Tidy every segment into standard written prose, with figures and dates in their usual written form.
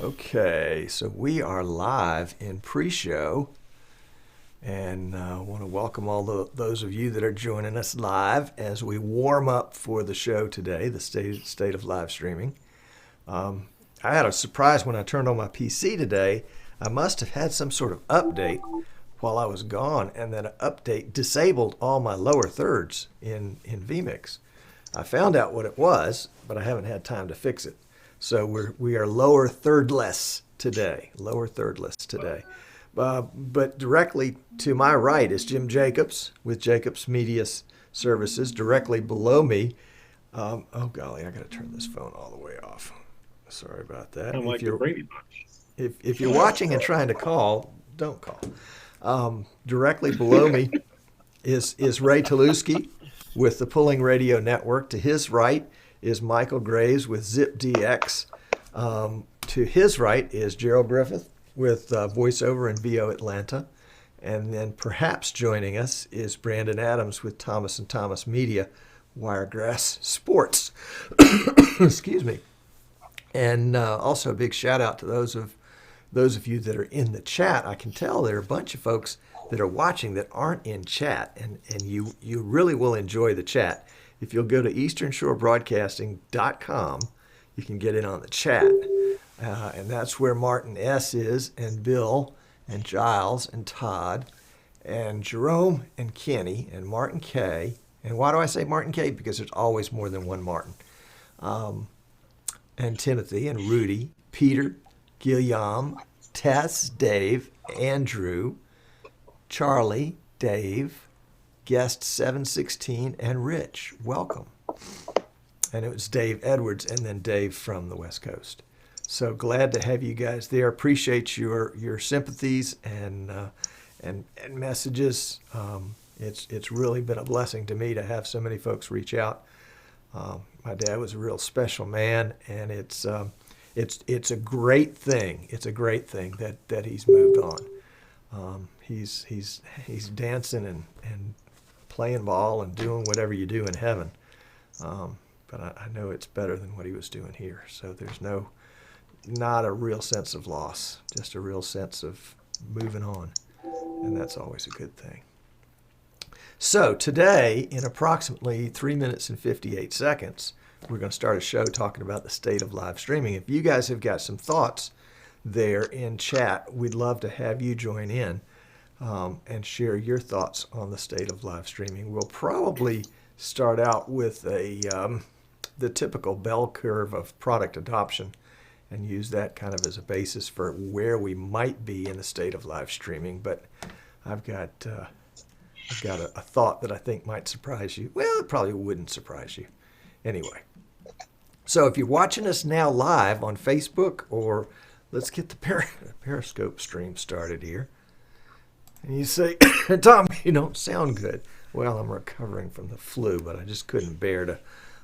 Okay, so we are live in pre-show, and I want to welcome all those of you that are joining us live as we warm up for the show today, the state of live streaming. I had a surprise when I turned on my PC today. I must have had some sort of update while I was gone, and that update disabled all my lower thirds in vMix. I found out what it was, but I haven't had time to fix it. So we are lower thirdless today. But directly to my right is Jim Jacobs with Jacobs Media Services. Directly below me, oh golly, I got to turn this phone all the way off. Sorry about that. Kind of like the Brady Bunch. If you're watching and trying to call, don't call. Directly below me is Ray Taluski with the Pulling Radio Network. To his right is Michael Graves with ZipDX. To his right is Gerald Griffith with voiceover and VO Atlanta. And then perhaps joining us is Brandon Adams with Thomas & Thomas Media, Wiregrass Sports. Excuse me. And also a big shout out to those of you that are in the chat. I can tell there are a bunch of folks that are watching that aren't in chat, and you really will enjoy the chat. If you'll go to easternshorebroadcasting.com, you can get in on the chat. And that's where Martin S. is, and Bill, and Giles, and Todd, and Jerome, and Kenny, and Martin K. And why do I say Martin K? Because there's always more than one Martin. And Timothy, and Rudy, Peter, Guillaume, Tess, Dave, Andrew, Charlie, Dave, Guest 716, and Rich. Welcome. And it was Dave Edwards and then Dave from the West Coast. So glad to have you guys there. Appreciate your sympathies and messages. It's really been a blessing to me to have so many folks reach out. My dad was a real special man, and it's a great thing. It's a great thing that he's moved on. He's dancing and playing ball and doing whatever you do in heaven. But I know it's better than what he was doing here. So there's not a real sense of loss, just a real sense of moving on. And that's always a good thing. So today, in approximately 3 minutes and 58 seconds, we're going to start a show talking about the state of live streaming. If you guys have got some thoughts there in chat, we'd love to have you join in and share your thoughts on the state of live streaming. We'll probably start out with the typical bell curve of product adoption and use that kind of as a basis for where we might be in the state of live streaming. But I've got a thought that I think might surprise you. Well, it probably wouldn't surprise you. Anyway, so if you're watching us now live on Facebook, or let's get the Periscope stream started here. And you say, Tom, you don't sound good. Well, I'm recovering from the flu, but I just couldn't bear to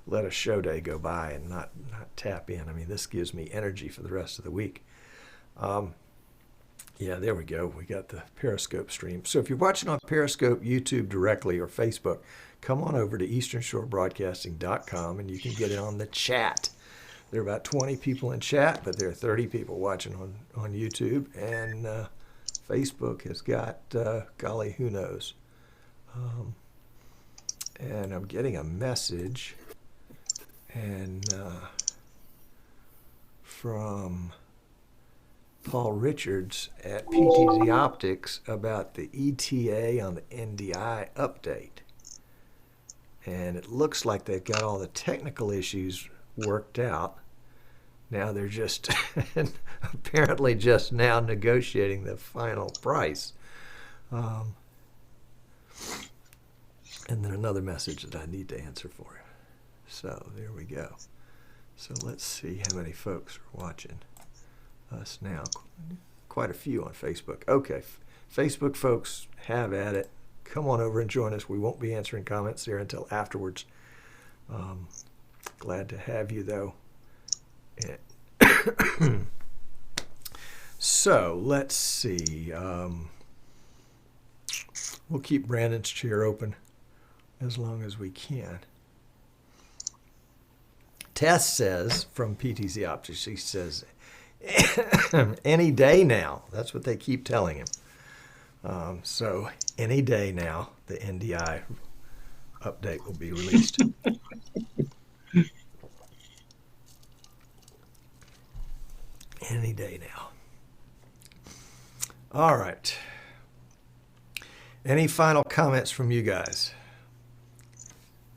let a show day go by and not tap in. I mean, this gives me energy for the rest of the week. Yeah, there we go. We got the Periscope stream. So if you're watching on Periscope, YouTube directly, or Facebook, come on over to easternshorebroadcasting.com and you can get in on the chat. There are about 20 people in chat, but there are 30 people watching on YouTube. And Facebook has got, golly, who knows. And I'm getting a message from Paul Richards at PTZ Optics about the ETA on the NDI update. And it looks like they've got all the technical issues worked out. Now they're just apparently just now negotiating the final price. And then another message that I need to answer for you. So there we go. So let's see how many folks are watching us now. Quite a few on Facebook. Okay, Facebook folks, have at it. Come on over and join us. We won't be answering comments there until afterwards. Glad to have you, though. So let's see. We'll keep Brandon's chair open as long as we can. Tess says, from PTZ Optics, she says, any day now. That's what they keep telling him. So any day now, the NDI update will be released. Any day now. All right. Any final comments from you guys?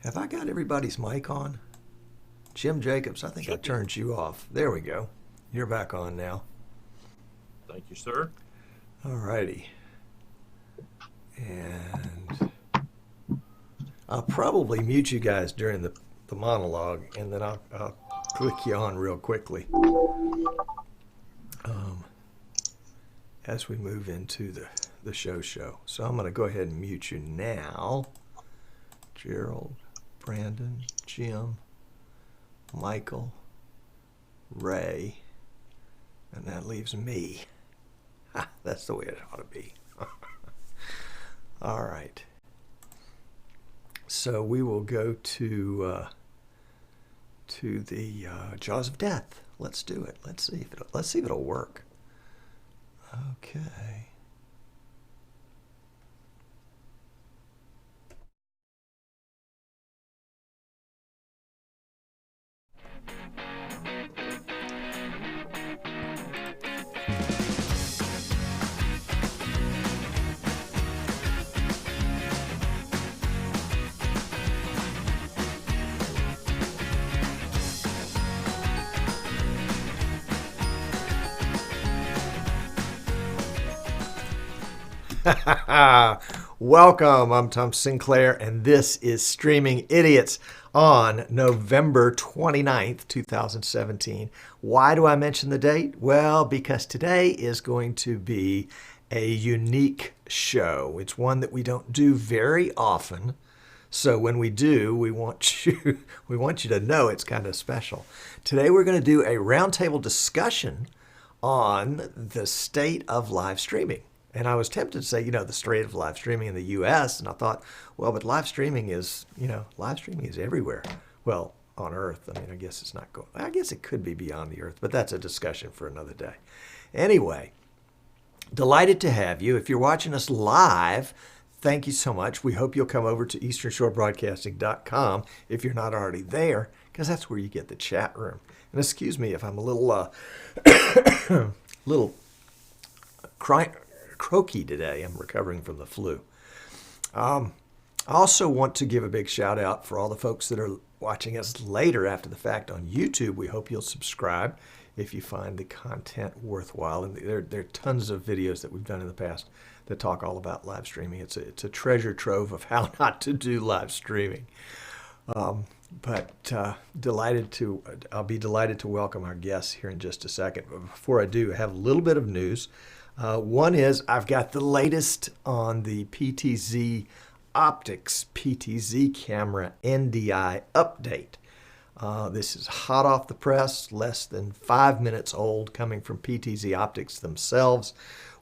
Have I got everybody's mic on? Jim Jacobs, I think I turned you off. There we go. You're back on now. Thank you, sir. All righty. And I'll probably mute you guys during the monologue, and then I'll click you on real quickly as we move into the show. So I'm going to go ahead and mute you now. Gerald, Brandon, Jim, Michael, Ray, and that leaves me. That's the way it ought to be. All right. So we will go to the jaws of death. Let's do it. Let's see if it'll work. Okay. Welcome, I'm Tom Sinclair, and this is Streaming Idiots on November 29th, 2017. Why do I mention the date? Well, because today is going to be a unique show. It's one that we don't do very often. So when we do, we want you to know it's kind of special. Today we're going to do a roundtable discussion on the state of live streaming. And I was tempted to say, the state of live streaming in the U.S. And I thought, well, but live streaming is everywhere. Well, on Earth. I mean, I guess it's not going. I guess it could be beyond the Earth, but that's a discussion for another day. Anyway, delighted to have you. If you're watching us live, thank you so much. We hope you'll come over to easternshorebroadcasting.com if you're not already there, because that's where you get the chat room. And excuse me if I'm a little croaky today. I'm recovering from the flu. I also want to give a big shout out for all the folks that are watching us later after the fact on YouTube. We hope you'll subscribe if you find the content worthwhile. And there are tons of videos that we've done in the past that talk all about live streaming. It's a treasure trove of how not to do live streaming. I'll be delighted to welcome our guests here in just a second. But before I do, I have a little bit of news. One is I've got the latest on the PTZ Optics PTZ camera NDI update. This is hot off the press, less than 5 minutes old, coming from PTZ Optics themselves,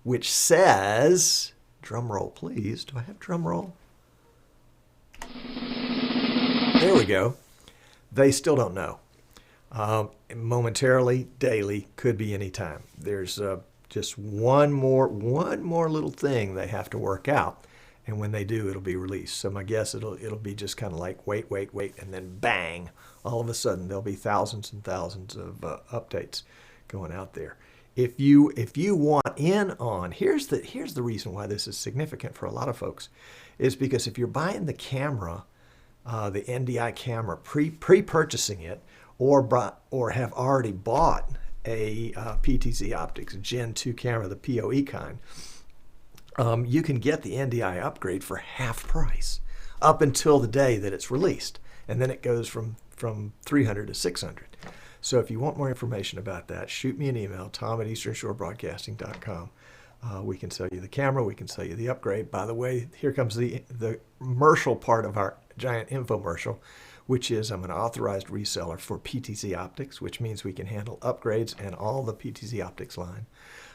which says, drum roll please, do I have drum roll? There we go. They still don't know. Momentarily, daily, could be any time. There's just one more little thing they have to work out, and when they do, it'll be released. So my guess it'll be just kind of like wait, and then bang! All of a sudden there'll be thousands and thousands of updates going out there. If you want in on, here's the reason why this is significant for a lot of folks, is because if you're buying the camera, the NDI camera, pre-purchasing it, or have already bought a PTZ Optics Gen 2 camera, the PoE kind, you can get the NDI upgrade for half price up until the day that it's released. And then it goes from $300 to $600. So if you want more information about that, shoot me an email, tom@easternshorebroadcasting.com. We can sell you the camera. We can sell you the upgrade. By the way, here comes the commercial part of our giant infomercial, which is I'm an authorized reseller for PTZ Optics, which means we can handle upgrades and all the PTZ Optics line.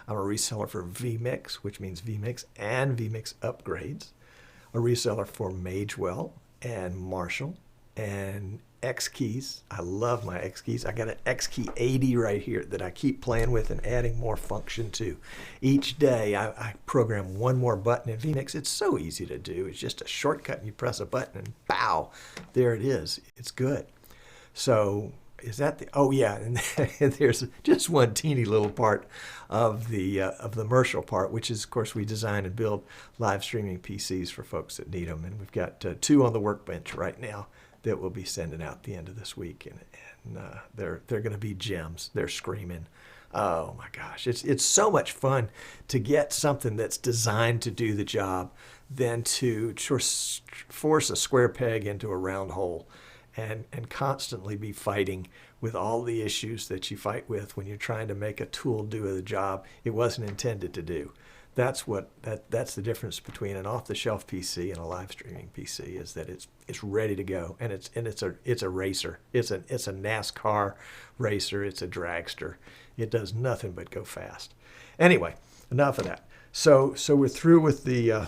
I'm a reseller for vMix, which means vMix and vMix upgrades. A reseller for Magewell and Marshall and X keys. I love my X keys. I got an X key 80 right here that I keep playing with and adding more function to. Each day I program one more button in vMix. It's so easy to do. It's just a shortcut and you press a button and pow, there it is. It's good. So is that the, oh yeah, and there's just one teeny little part of the commercial part, which is, of course, we design and build live streaming PCs for folks that need them. And we've got 2 on the workbench right now that we'll be sending out at the end of this week, and they're going to be gems. They're screaming. Oh my gosh, it's so much fun to get something that's designed to do the job than to force a square peg into a round hole and constantly be fighting with all the issues that you fight with when you're trying to make a tool do the job it wasn't intended to do. That's the difference between an off-the-shelf PC and a live streaming PC, is that it's ready to go, and it's a racer. It's a NASCAR racer. It's a dragster. It does nothing but go fast. Anyway, enough of that. So we're through with the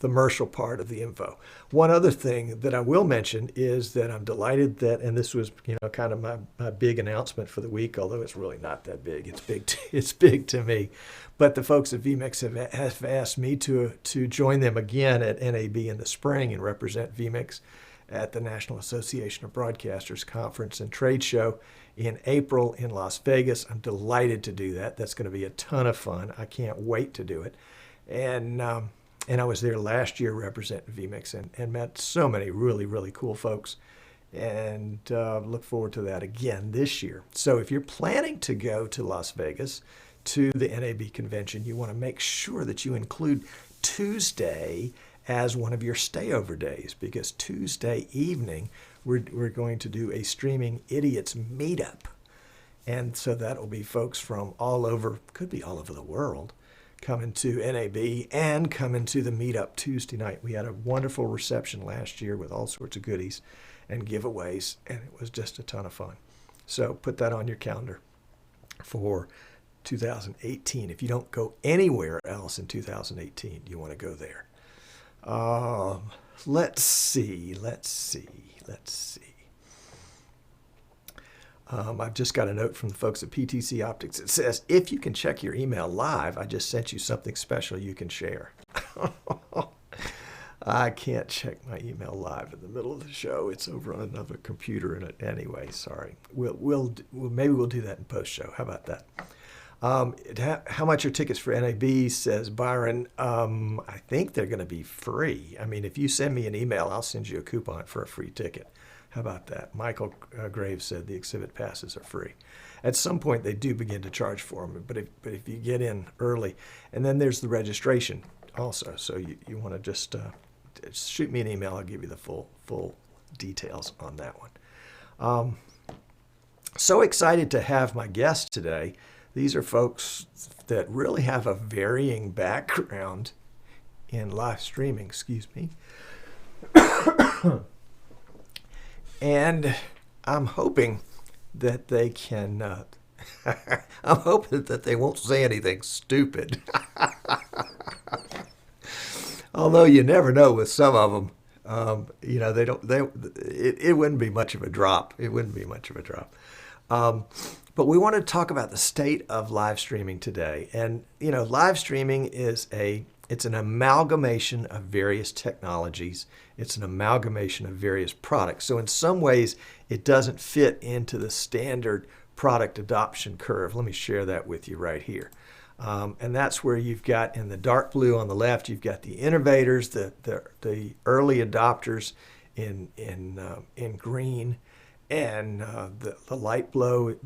commercial part of the info. One other thing that I will mention is that I'm delighted that, and this was kind of my big announcement for the week, although it's really not that big. It's big to me. But the folks at vMix have asked me to join them again at NAB in the spring and represent vMix at the National Association of Broadcasters Conference and Trade Show in April in Las Vegas. I'm delighted to do that. That's going to be a ton of fun. I can't wait to do it. And I was there last year representing vMix and met so many really, really cool folks. And look forward to that again this year. So if you're planning to go to Las Vegas to the NAB convention, you want to make sure that you include Tuesday as one of your stayover days, because Tuesday evening we're going to do a Streaming Idiots meetup. And so that will be folks from all over, could be all over the world, coming to NAB and coming to the meetup Tuesday night. We had a wonderful reception last year with all sorts of goodies and giveaways, and it was just a ton of fun. So put that on your calendar for 2018. If you don't go anywhere else in 2018, you want to go there. Let's see. I've just got a note from the folks at PTC Optics. It says, if you can check your email live, I just sent you something special you can share. I can't check my email live in the middle of the show. It's over on another computer. Anyway, sorry. Maybe we'll do that in post-show. How about that? How much are tickets for NAB, says Byron. I think they're going to be free. I mean, if you send me an email, I'll send you a coupon for a free ticket. How about that? Michael Graves said the exhibit passes are free. At some point, they do begin to charge for them, but if you get in early, and then there's the registration also. So you want to just shoot me an email. I'll give you the full details on that one. So excited to have my guests today. These are folks that really have a varying background in live streaming, excuse me. And I'm hoping that they can, I'm hoping that they won't say anything stupid. Although you never know with some of them. It wouldn't be much of a drop. But we want to talk about the state of live streaming today. And, live streaming it's an amalgamation of various technologies. It's an amalgamation of various products. So in some ways, it doesn't fit into the standard product adoption curve. Let me share that with you right here. And that's where you've got, in the dark blue on the left, you've got the innovators, the early adopters in green. And the light blue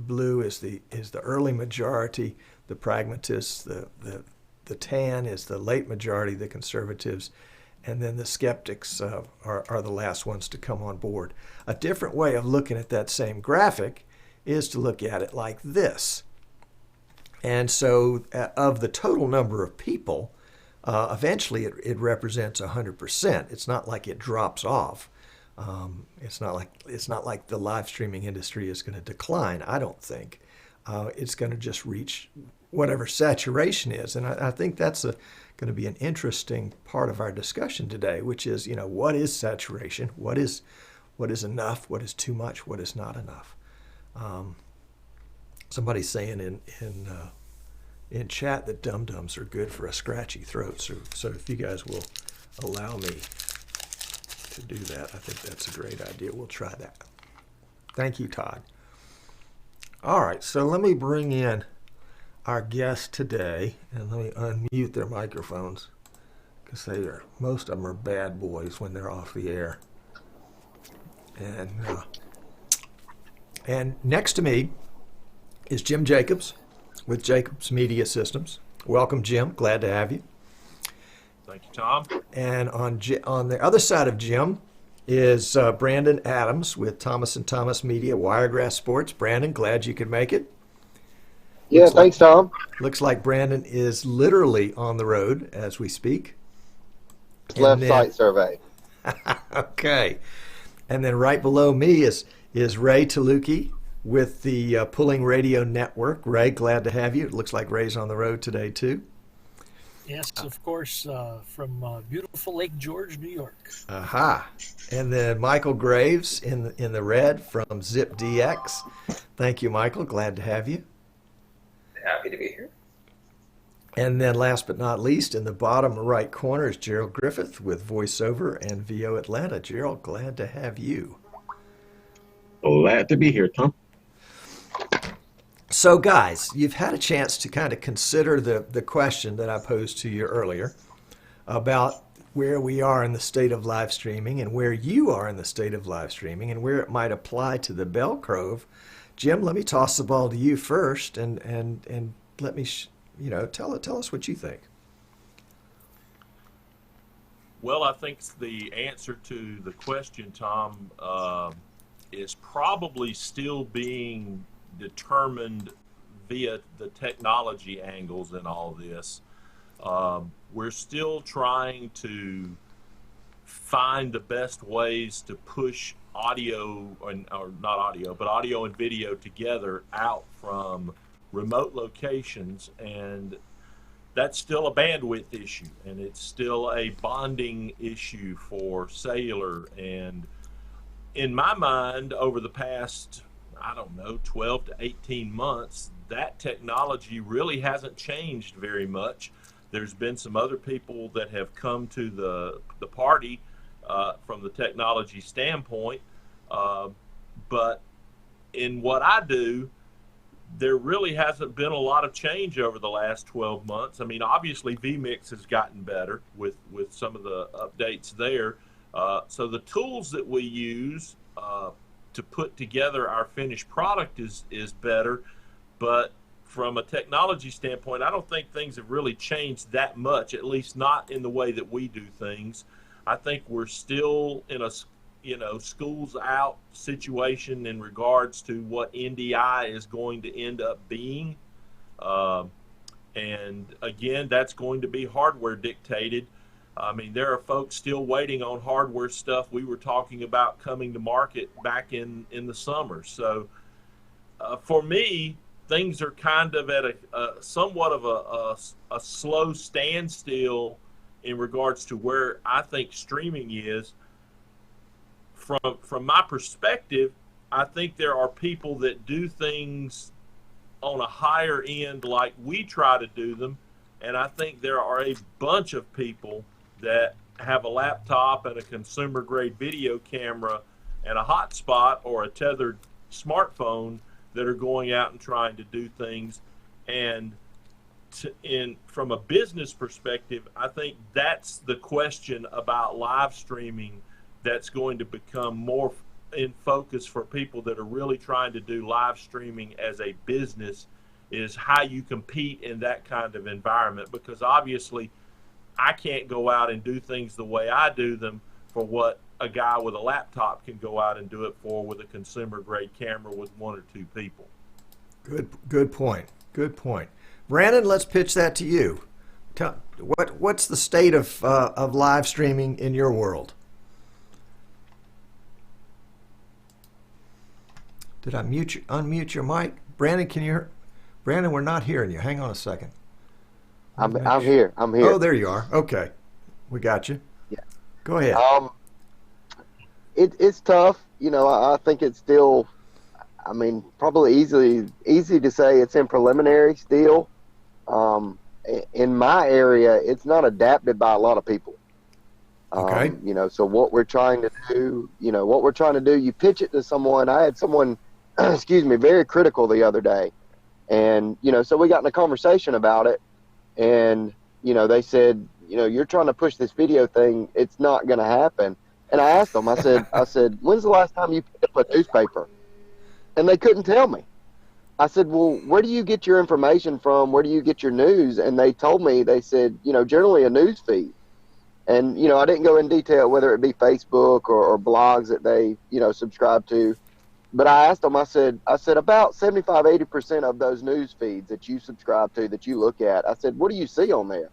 is the early majority, the pragmatists. The tan is the late majority, the conservatives, and then the skeptics are the last ones to come on board. A different way of looking at that same graphic is to look at it like this. And so of the total number of people, eventually it represents 100%. It's not like it drops off. It's not like the live streaming industry is going to decline, I don't think. It's going to just reach whatever saturation is. And I think that's going to be an interesting part of our discussion today, which is, what is saturation? What is what is enough, what is too much, what is not enough. Somebody's saying in chat that dum-dums are good for a scratchy throat. So if you guys will allow me to do that, I think that's a great idea. We'll try that. Thank you, Todd. All right, so let me bring in our guest today, and let me unmute their microphones, because most of them are bad boys when they're off the air. And next to me is Jim Jacobs with Jacobs Media Systems. Welcome, Jim. Glad to have you. Thank you, Tom. And on the other side of Jim is Brandon Adams with Thomas & Thomas Media, Wiregrass Sports. Brandon, glad you could make it. Yeah, thanks, Tom. Looks like Brandon is literally on the road as we speak. Left site survey. Okay. And then right below me is Ray Taluki with the Pulling Radio Network. Ray, glad to have you. It looks like Ray's on the road today, too. Yes, of course, from beautiful Lake George, New York. Aha. And then Michael Graves in the red from ZipDX. Thank you, Michael. Glad to have you. Happy to be here. And then last but not least, in the bottom right corner is Gerald Griffith with VoiceOver and VO Atlanta. Gerald, glad to have you. Glad to be here, Tom. So, guys, you've had a chance to kind of consider the question that I posed to you earlier about where we are in the state of live streaming and where you are in the state of live streaming and where it might apply to the bell curve. Jim, let me toss the ball to you first and let me tell us what you think. Well, I think the answer to the question, Tom, is probably still being determined via the technology angles in all this. We're still trying to find the best ways to push audio, or not audio, but audio and video together out from remote locations, and that's still a bandwidth issue, and it's still a bonding issue for cellular. And in my mind, over the past, 12 to 18 months, that technology really hasn't changed very much. There's been some other people that have come to the party from the technology standpoint, but in what I do, there really hasn't been a lot of change over the last 12 months. I mean, obviously vMix has gotten better with some of the updates there. So the tools that we use to put together our finished product is better, but from a technology standpoint, I don't think things have really changed that much, at least not in the way that we do things. I think we're still in a schools out situation in regards to what NDI is going to end up being. And again, that's going to be hardware dictated. I mean, there are folks still waiting on hardware stuff we were talking about coming to market back in the summer. So for me, things are kind of at a somewhat of a slow standstill in regards to where I think streaming is. From my perspective, I think there are people that do things on a higher end like we try to do them, and I think there are a bunch of people that have a laptop and a consumer grade video camera and a hotspot or a tethered smartphone that are going out and trying to do things. And from a business perspective, I think that's the question about live streaming that's going to become more in focus for people that are really trying to do live streaming as a business, is how you compete in that kind of environment. Because obviously I can't go out and do things the way I do them for what a guy with a laptop can go out and do it for with a consumer grade camera with one or two people. Good point. Good point. Brandon, let's pitch that to you. What's the state of live streaming in your world? Did I unmute your mic? Brandon, can you hear? Brandon, we're not hearing you. Hang on a second. I'm here. I'm here. Oh, there you are. Okay. We got you. Yeah. Go ahead. it's tough. I think it's still, I mean, probably easy to say it's in preliminary still. In my area, it's not adapted by a lot of people. Okay. So what we're trying to do, you pitch it to someone. I had someone, excuse me, very critical the other day. And, so we got in a conversation about it, and, they said, you're trying to push this video thing. It's not going to happen. And I asked them, I said, when's the last time you picked up a newspaper? And they couldn't tell me. I said, well, where do you get your information from? Where do you get your news? And they told me, they said, generally a news feed. And, I didn't go in detail whether it be Facebook or blogs that they, subscribe to. But I asked them, I said about 75, 80% of those news feeds that you subscribe to, that you look at, I said, what do you see on there?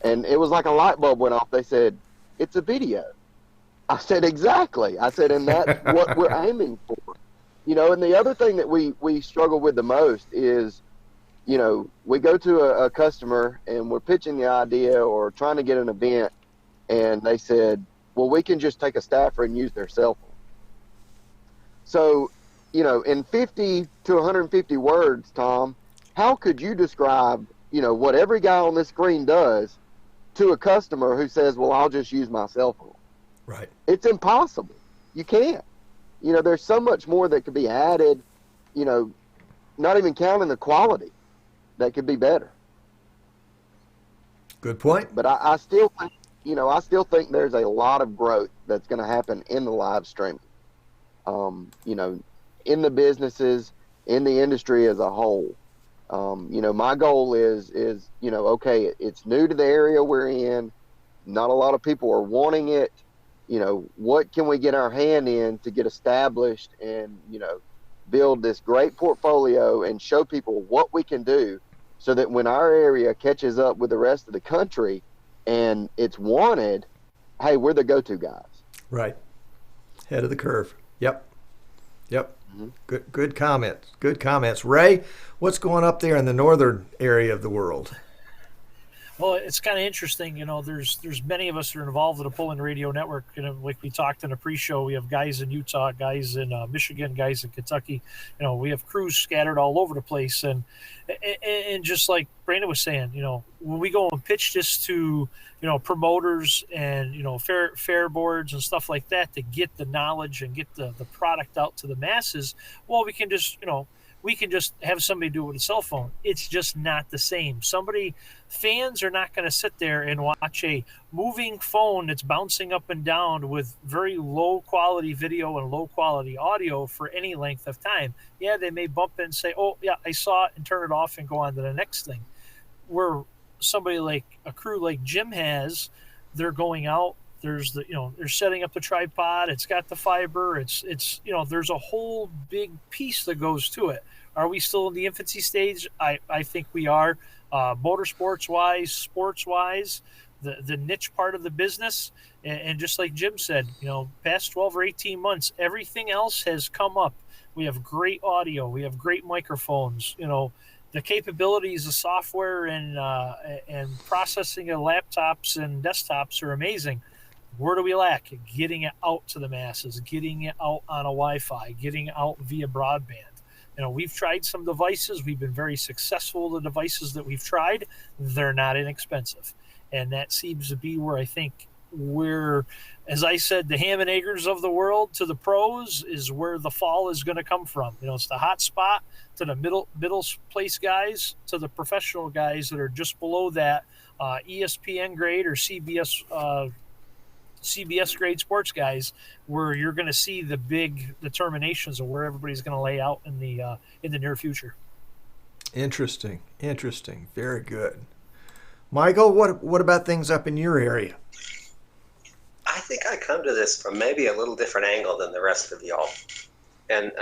And it was like a light bulb went off. They said, it's a video. I said, exactly. I said, and that's what we're aiming for. And the other thing that we struggle with the most is, we go to a customer and we're pitching the idea or trying to get an event, and they said, well, we can just take a staffer and use their cell phone. So, in 50 to 150 words, Tom, how could you describe, what every guy on this screen does to a customer who says, well, I'll just use my cell phone? Right. It's impossible. You can't. There's so much more that could be added, not even counting the quality that could be better. Good point. But I still think, there's a lot of growth that's going to happen in the live streaming. In the businesses, in the industry as a whole. My goal is, okay, it's new to the area we're in. Not a lot of people are wanting it. What can we get our hand in to get established and, build this great portfolio and show people what we can do so that when our area catches up with the rest of the country and it's wanted, hey, we're the go-to guys. Right. Head of the curve. Yep. Mm-hmm. Good comments. Good comments. Ray, what's going up there in the northern area of the world? Well, it's kind of interesting. There's many of us that are involved in the Pulling Radio Network. Like we talked in a pre-show, we have guys in Utah, guys in Michigan, guys in Kentucky. We have crews scattered all over the place. And just like Brandon was saying, when we go and pitch this to, promoters and, fair boards and stuff like that to get the knowledge and get the product out to the masses, well, we can just have somebody do it with a cell phone. It's just not the same. Fans are not going to sit there and watch a moving phone that's bouncing up and down with very low quality video and low quality audio for any length of time. Yeah, they may bump in and say, oh, yeah, I saw it, and turn it off and go on to the next thing. Where somebody like a crew like Jim has, they're going out, there's they're setting up the tripod, it's got the fiber, it's there's a whole big piece that goes to it. Are we still in the infancy stage? I think we are. Motorsports wise, sports wise, the niche part of the business, and just like Jim said, past 12 or 18 months, everything else has come up. We have great audio, we have great microphones, the capabilities of software and processing of laptops and desktops are amazing. Where do we lack? Getting it out to the masses, getting it out on a Wi-Fi, getting it out via broadband. We've tried some devices. We've been very successful with the devices that we've tried. They're not inexpensive. And that seems to be where I think as I said, the ham and eggers of the world to the pros is where the fall is going to come from. It's the hot spot to the middle place guys to the professional guys that are just below that ESPN grade or CBS grade sports guys, where you're going to see the big determinations of where everybody's going to lay out in the near future. Interesting. Very good. Michael, what about things up in your area? I think I come to this from maybe a little different angle than the rest of y'all. And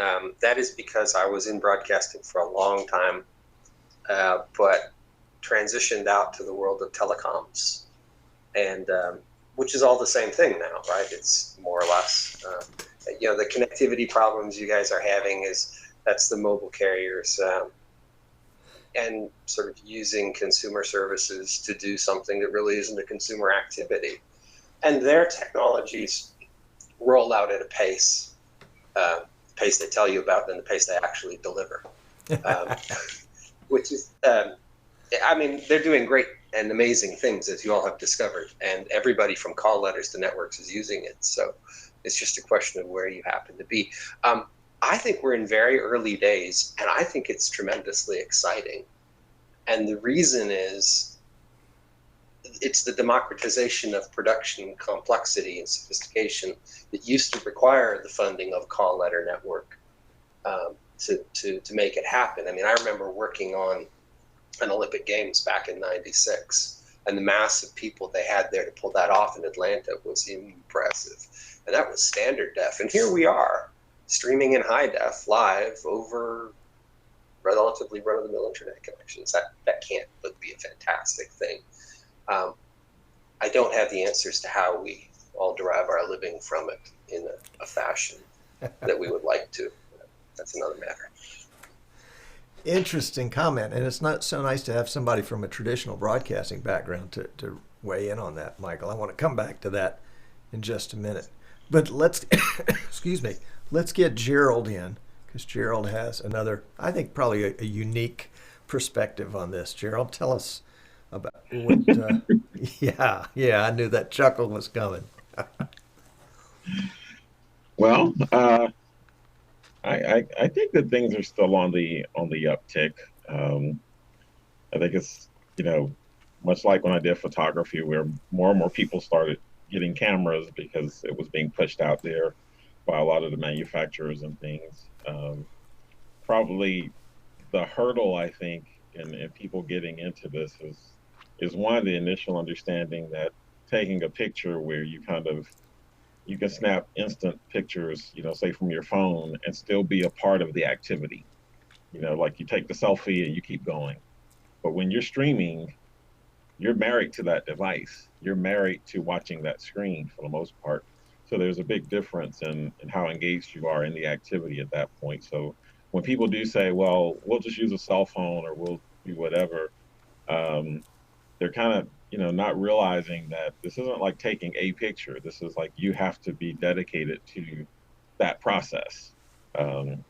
that is because I was in broadcasting for a long time, but transitioned out to the world of telecoms. And which is all the same thing now, right? It's more or less, the connectivity problems you guys are having that's the mobile carriers and sort of using consumer services to do something that really isn't a consumer activity. And their technologies roll out at a pace they tell you about than the pace they actually deliver. Which is, I mean, they're doing great and amazing things, as you all have discovered, and everybody from call letters to networks is using it. So it's just a question of where you happen to be. I think we're in very early days, and I think it's tremendously exciting. And the reason is it's the democratization of production complexity and sophistication that used to require the funding of call letter network to make it happen. I mean, I remember working on an Olympic Games back in '96, and the mass of people they had there to pull that off in Atlanta was impressive. And that was standard def. And here we are, streaming in high def live over relatively run-of-the-mill internet connections. That can't but be a fantastic thing. I don't have the answers to how we all derive our living from it in a fashion that we would like to. That's another matter. Interesting comment, and it's not so nice to have somebody from a traditional broadcasting background to weigh in on that, Michael. I want to come back to that in just a minute, but let's excuse me, let's get Gerald in, because Gerald has another, I think, probably a unique perspective on this. Gerald, tell us about what. Yeah, I knew that chuckle was coming. Well, I think that things are still on the uptick. I think it's, much like when I did photography, where more and more people started getting cameras because it was being pushed out there by a lot of the manufacturers and things. Probably the hurdle, I think, in people getting into this is one, the initial understanding that taking a picture where you can snap instant pictures, say from your phone, and still be a part of the activity. Like you take the selfie and you keep going. But when you're streaming, you're married to that device. You're married to watching that screen for the most part. So there's a big difference in how engaged you are in the activity at that point. So when people do say, well, we'll just use a cell phone or we'll do whatever, they're kind of, not realizing that this isn't like taking a picture. This is like you have to be dedicated to that process in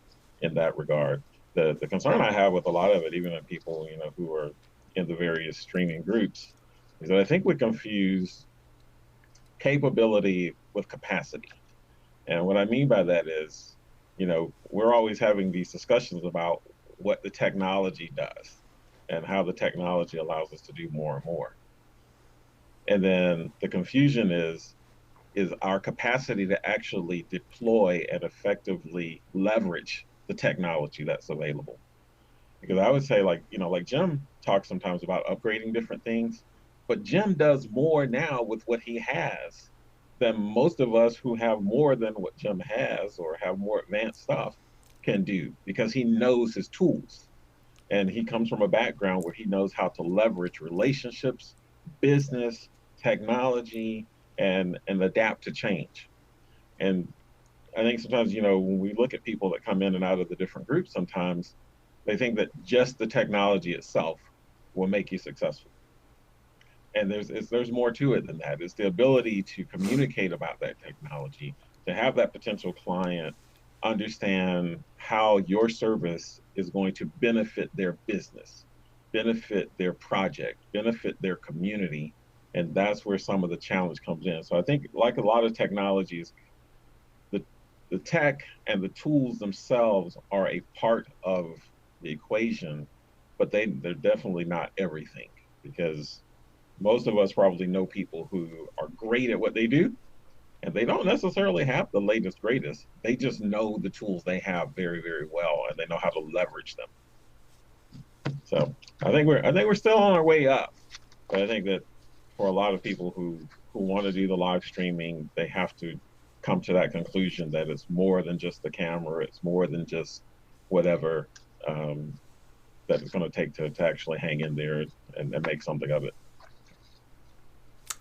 that regard. The concern I have with a lot of it, even in people, who are in the various streaming groups, is that I think we confuse capability with capacity. And what I mean by that is, we're always having these discussions about what the technology does and how the technology allows us to do more and more. And then the confusion is our capacity to actually deploy and effectively leverage the technology that's available. Because I would say, like Jim talks sometimes about upgrading different things, but Jim does more now with what he has than most of us who have more than what Jim has or have more advanced stuff can do, because he knows his tools. And he comes from a background where he knows how to leverage relationships, business, technology, and adapt to change. And I think sometimes, when we look at people that come in and out of the different groups, sometimes they think that just the technology itself will make you successful. And there's more to it than that. It's the ability to communicate about that technology, to have that potential client understand how your service is going to benefit their business, benefit their project, benefit their community. And that's where some of the challenge comes in. So I think, like a lot of technologies, the tech and the tools themselves are a part of the equation, but they're definitely not everything, because most of us probably know people who are great at what they do, and they don't necessarily have the latest, greatest. They just know the tools they have very, very well, and they know how to leverage them. So I think we're still on our way up, but I think that for a lot of people who want to do the live streaming, they have to come to that conclusion that it's more than just the camera. It's more than just whatever that it's going to take to actually hang in there and make something of it.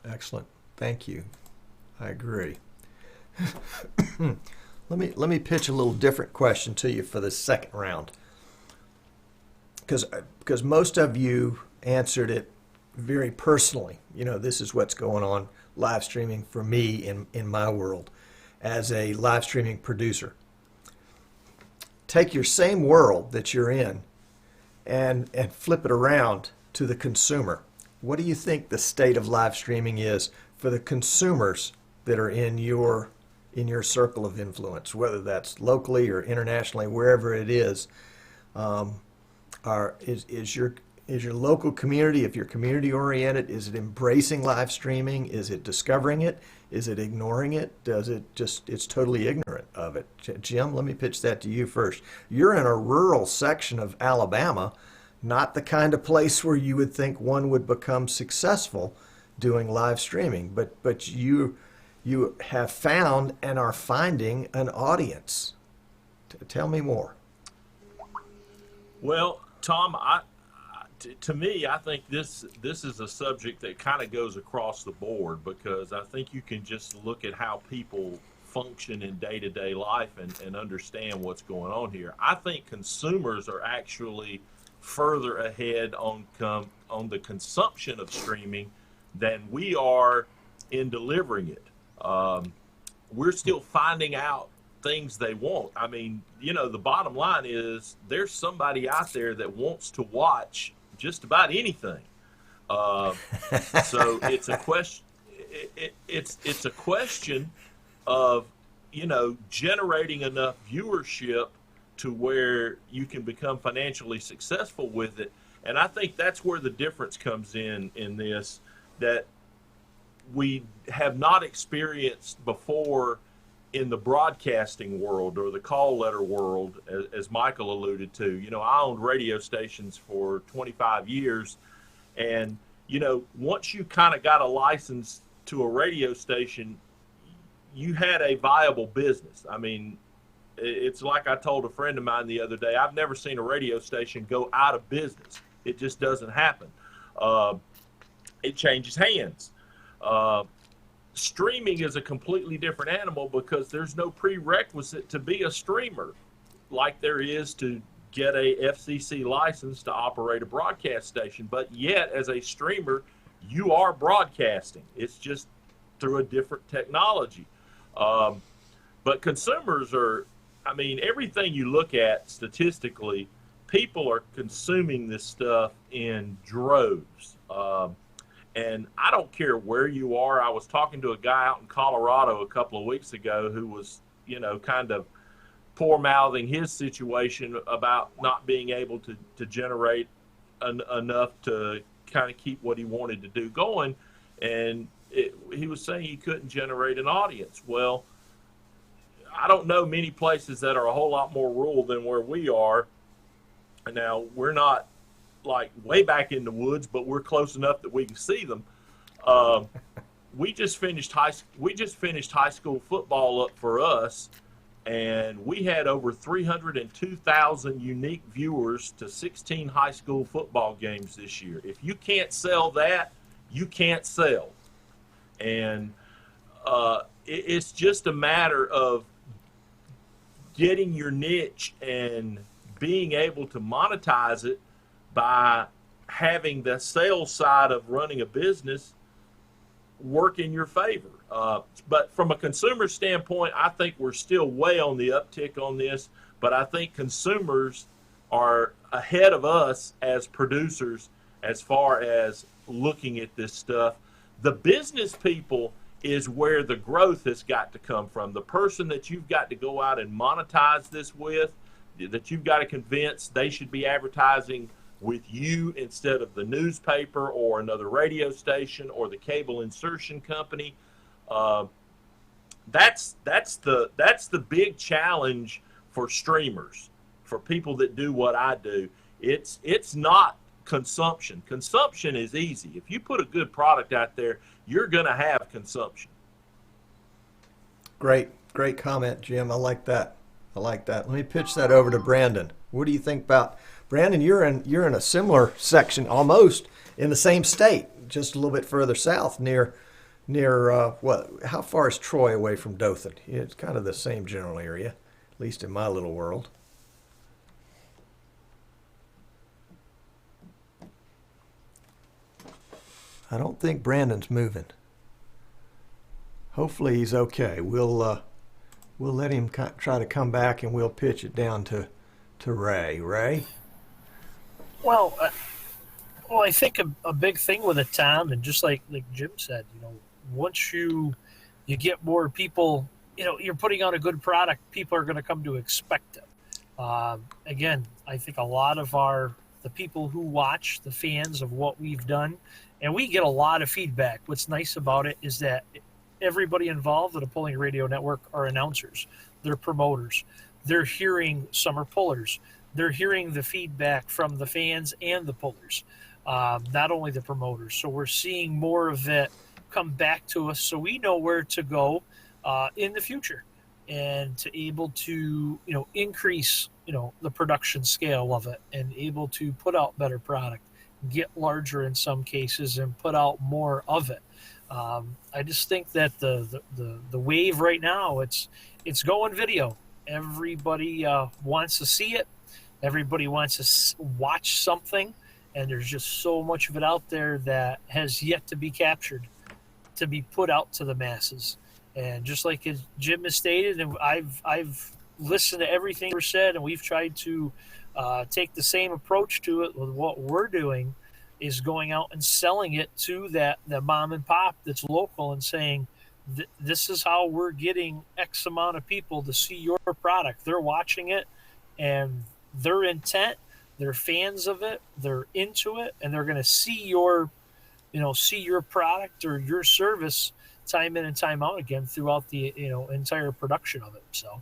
Excellent. Thank you. I agree. Let me pitch a little different question to you for the second round, because most of you answered it very personally. This is what's going on live streaming for me in my world. as a live streaming producer. Take your same world that you're in and flip it around to the consumer. What do you think the state of live streaming is for the consumers that are in your circle of influence, whether that's locally or internationally, wherever it is? Is your local community, if you're community oriented, is it embracing live streaming? Is it discovering it? Is it ignoring it? Does it just, it's totally ignorant of it? Jim, let me pitch that to you first. You're in a rural section of Alabama, not the kind of place where you would think one would become successful doing live streaming, but you have found and are finding an audience. Tell me more. Well, Tom, to me, I think this is a subject that kind of goes across the board, because I think you can just look at how people function in day-to-day life and understand what's going on here. I think consumers are actually further ahead on the consumption of streaming than we are in delivering it. We're still finding out things they want. I mean, the bottom line is there's somebody out there that wants to watch just about anything. So it's a question. It's a question of generating enough viewership to where you can become financially successful with it. And I think that's where the difference comes in this, that we have not experienced before in the broadcasting world or the call letter world, as Michael alluded to. I owned radio stations for 25 years, and once you kind of got a license to a radio station, you had a viable business. I mean, it's like I told a friend of mine the other day, I've never seen a radio station go out of business. It just doesn't happen. It changes hands. Streaming is a completely different animal, because there's no prerequisite to be a streamer like there is to get a FCC license to operate a broadcast station. But yet, as a streamer, you are broadcasting. It's just through a different technology. But consumers are, everything you look at statistically, people are consuming this stuff in droves. And I don't care where you are. I was talking to a guy out in Colorado a couple of weeks ago who was, kind of poor-mouthing his situation about not being able to generate enough to kind of keep what he wanted to do going. And he was saying he couldn't generate an audience. Well, I don't know many places that are a whole lot more rural than where we are. Now, we're not like way back in the woods, but we're close enough that we can see them. We just finished high school football up for us, and we had over 302,000 unique viewers to 16 high school football games this year. If you can't sell that, you can't sell. And it's just a matter of getting your niche and being able to monetize it by having the sales side of running a business work in your favor. But from a consumer standpoint, I think we're still way on the uptick on this, but I think consumers are ahead of us as producers as far as looking at this stuff. The business people is where the growth has got to come from. The person that you've got to go out and monetize this with, that you've got to convince they should be advertising with you instead of the newspaper or another radio station or the cable insertion company. That's the big challenge for streamers, for people that do what I do. It's not consumption. Consumption is easy. If you put a good product out there, you're going to have consumption. Great comment, Jim. I like that. Let me pitch that over to Brandon. What do you think about Brandon? You're in a similar section, almost in the same state, just a little bit further south, near what? How far is Troy away from Dothan? It's kind of the same general area, at least in my little world. I don't think Brandon's moving. Hopefully he's okay. We'll We'll let him try to come back, and we'll pitch it down to Ray. Ray? Well, I think a big thing with it, Tom, and just like Jim said, once you get more people, you're putting out a good product, people are going to come to expect it. Again, I think a lot of the people who watch, the fans of what we've done, and we get a lot of feedback. What's nice about it is that everybody involved in a Pulling Radio Network are announcers. They're promoters. They're hearing summer pullers. They're hearing the feedback from the fans and the pullers, not only the promoters. So we're seeing more of it come back to us, so we know where to go in the future, and to able to increase the production scale of it, and able to put out better product, get larger in some cases, and put out more of it. I just think that the wave right now, it's going video. Everybody wants to see it. Everybody wants to watch something, and there's just so much of it out there that has yet to be captured, to be put out to the masses. And just like Jim has stated, and I've listened to everything we've said, and we've tried to take the same approach to it with what we're doing, is going out and selling it to that mom and pop that's local, and saying, this is how we're getting X amount of people to see your product. They're watching it, and they're intent, they're fans of it, they're into it, and they're going to see your product or your service time in and time out again throughout the entire production of it. So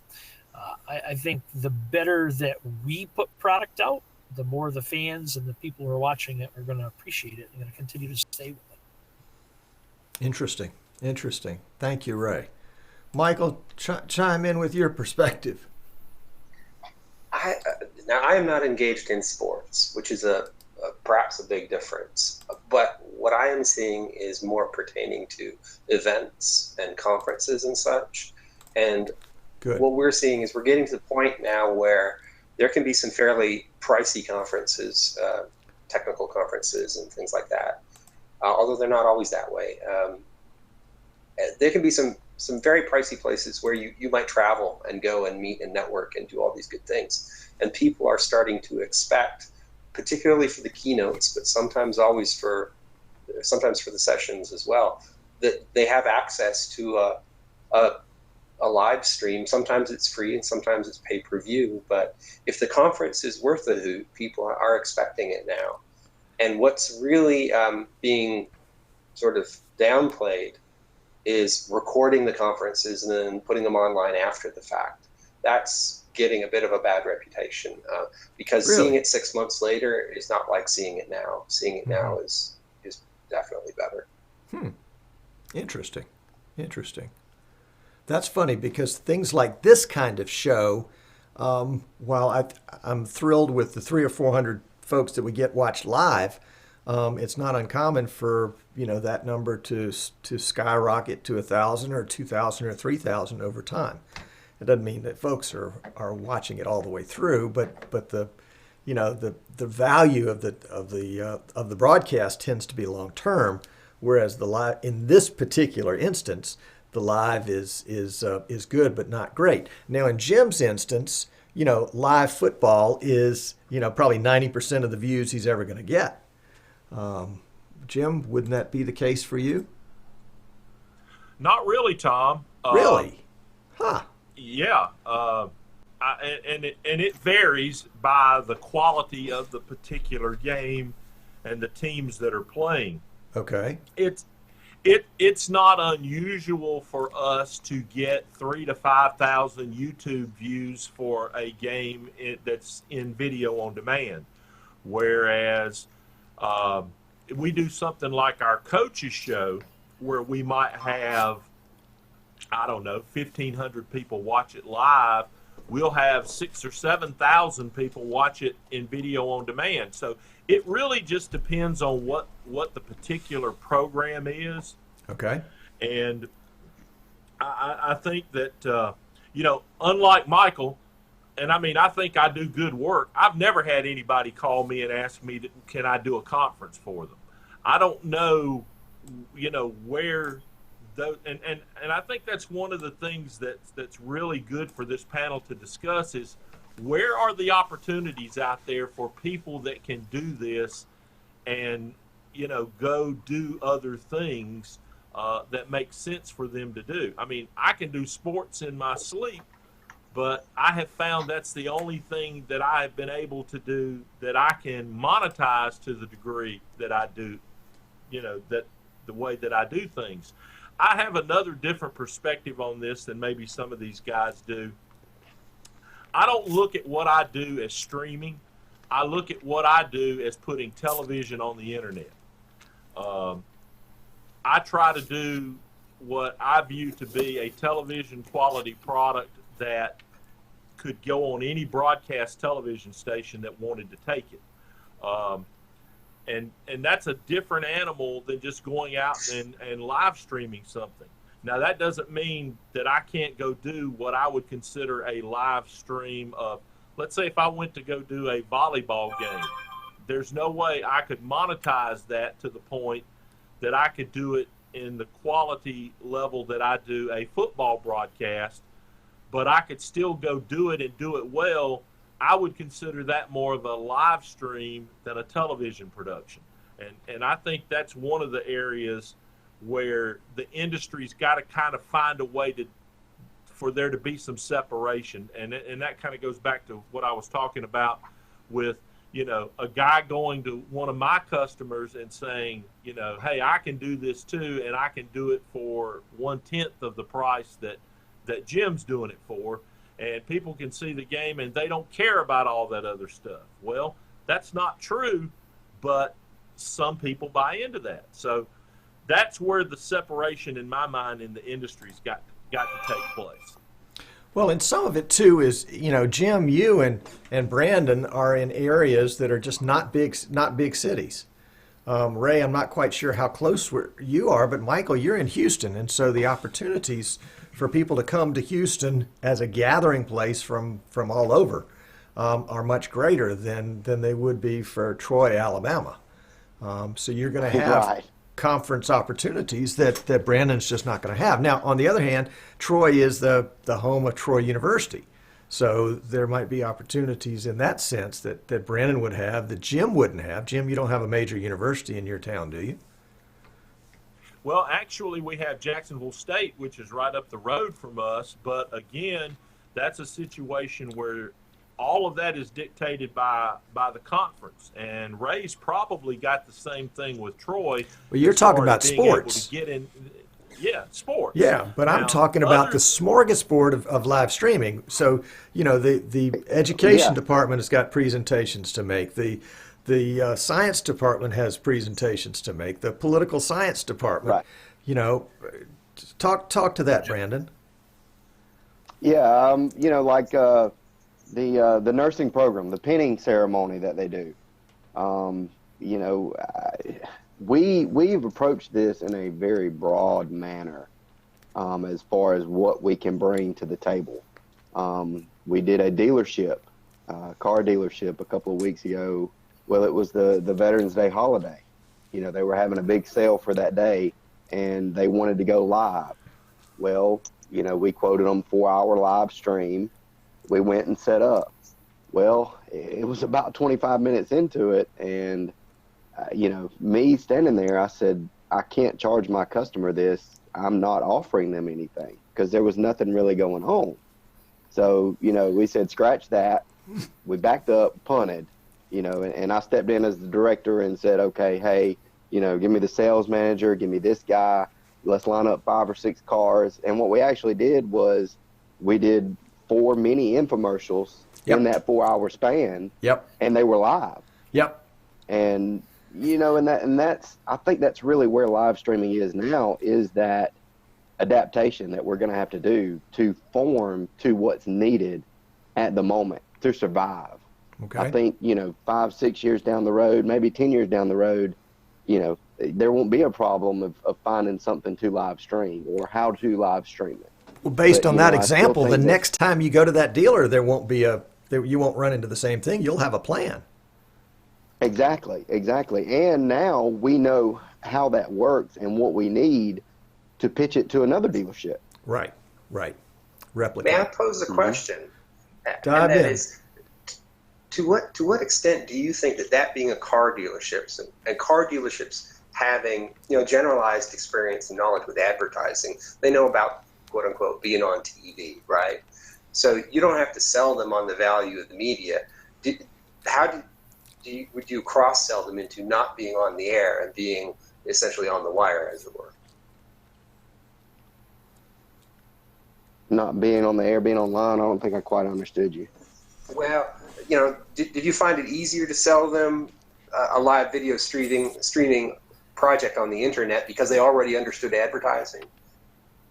I think the better that we put product out, the more the fans and the people who are watching it are going to appreciate it and going to continue to stay with it. Interesting. Thank you, Ray. Michael, chime in with your perspective. Now, I am not engaged in sports, which is perhaps a big difference. But what I am seeing is more pertaining to events and conferences and such. And Good. What we're seeing is we're getting to the point now where there can be some fairly pricey conferences, technical conferences and things like that, although they're not always that way. There can be some very pricey places where you might travel and go and meet and network and do all these good things. And people are starting to expect, particularly for the keynotes, but sometimes for the sessions as well, that they have access to a live stream. Sometimes it's free and sometimes it's pay-per-view. But if the conference is worth a hoot, people are expecting it now. And what's really being sort of downplayed is recording the conferences and then putting them online after the fact. That's getting a bit of a bad reputation because Really? Seeing it 6 months later is not like seeing it now. Seeing it now is definitely better. Interesting. That's funny, because things like this kind of show, while I'm thrilled with the 300 or 400 folks that we get watched live, it's not uncommon for that number to skyrocket to 1,000 or 2,000 or 3,000 over time. It doesn't mean that folks are watching it all the way through, but the value of the broadcast tends to be long term, whereas the live, in this particular instance, the live is good but not great. Now in Jim's instance, live football is probably 90% of the views he's ever going to get. Jim, wouldn't that be the case for you? Not really, Tom. Really? Huh. Yeah. And it varies by the quality of the particular game and the teams that are playing. Okay. It's not unusual for us to get 3,000 to 5,000 YouTube views for a game that's in video on demand, whereas we do something like our coaches show where we might have, 1,500 people watch it live. We'll have 6,000 or 7,000 people watch it in video on demand. So it really just depends on what the particular program is. Okay. And I think that, unlike Michael, and I think I do good work. I've never had anybody call me and ask me, can I do a conference for them? I don't know, where and I think that's one of the things that's really good for this panel to discuss is where are the opportunities out there for people that can do this and, go do other things that make sense for them to do. I mean, I can do sports in my sleep, but I have found that's the only thing that I have been able to do that I can monetize to the degree that I do, that the way that I do things. I have another different perspective on this than maybe some of these guys do. I don't look at what I do as streaming. I look at what I do as putting television on the internet. I try to do what I view to be a television quality product that could go on any broadcast television station that wanted to take it. And that's a different animal than just going out and live streaming something. Now, that doesn't mean that I can't go do what I would consider a live stream of, let's say if I went to go do a volleyball game, there's no way I could monetize that to the point that I could do it in the quality level that I do a football broadcast, but I could still go do it and do it well. I would consider that more of a live stream than a television production. And I think that's one of the areas where the industry's got to kind of find a way for there to be some separation. And that kind of goes back to what I was talking about with, a guy going to one of my customers and saying, hey, I can do this too, and I can do it for 1/10 of the price that Jim's doing it for. And people can see the game and they don't care about all that other stuff. Well, that's not true, but some people buy into that. So that's where the separation in my mind in the industry's got to take place. Well, and some of it too is, Jim, you and Brandon are in areas that are just not big cities. Ray, I'm not quite sure how close you are, but Michael, you're in Houston, and so the opportunities for people to come to Houston as a gathering place from all over are much greater than they would be for Troy, Alabama. So you're going to have Right. conference opportunities that Brandon's just not going to have. Now, on the other hand, Troy is the home of Troy University. So there might be opportunities in that sense that Brandon would have that Jim wouldn't have. Jim, you don't have a major university in your town, do you? Well, actually, we have Jacksonville State, which is right up the road from us. But again, that's a situation where all of that is dictated by the conference. And Ray's probably got the same thing with Troy. Well, you're talking about sports. Sports. Yeah, but I'm talking about the smorgasbord of live streaming. So, the education department has got presentations to make. The science department has presentations to make. The political science department, Right. Talk to that, Brandon. Yeah, like the nursing program, the pinning ceremony that they do. We've approached this in a very broad manner as far as what we can bring to the table. We did a dealership, car dealership a couple of weeks ago. Well, it was the Veterans Day holiday. They were having a big sale for that day, and they wanted to go live. Well, we quoted them 4-hour live stream. We went and set up. Well, it was about 25 minutes into it, and me standing there, I said, I can't charge my customer this. I'm not offering them anything because there was nothing really going on. So, we said, scratch that. We backed up, punted, and I stepped in as the director and said, okay, hey, give me the sales manager, give me this guy. Let's line up 5 or 6 cars. And what we actually did was we did 4 mini infomercials in that 4-hour span. Yep. And they were live. Yep. And that's I think that's really where live streaming is now, is that adaptation that we're going to have to do to form to what's needed at the moment to survive. Okay. I think 5, 6 years down the road, maybe 10 years down the road, there won't be a problem of finding something to live stream or how to live stream it. Well, based on that I example, still the think next time you go to that dealer, there won't be you won't run into the same thing. You'll have a plan. Exactly. And now we know how that works and what we need to pitch it to another dealership. Right. May I Replicate. pose a question? Dive and that in. is, to what extent do you think that being a car dealerships and car dealerships having generalized experience and knowledge with advertising, they know about quote unquote being on TV, right? So you don't have to sell them on the value of the media. Would you cross sell them into not being on the air and being essentially on the wire, as it were? Not being on the air, being online, I don't think I quite understood you. Well, did you find it easier to sell them a live video streaming project on the internet because they already understood advertising,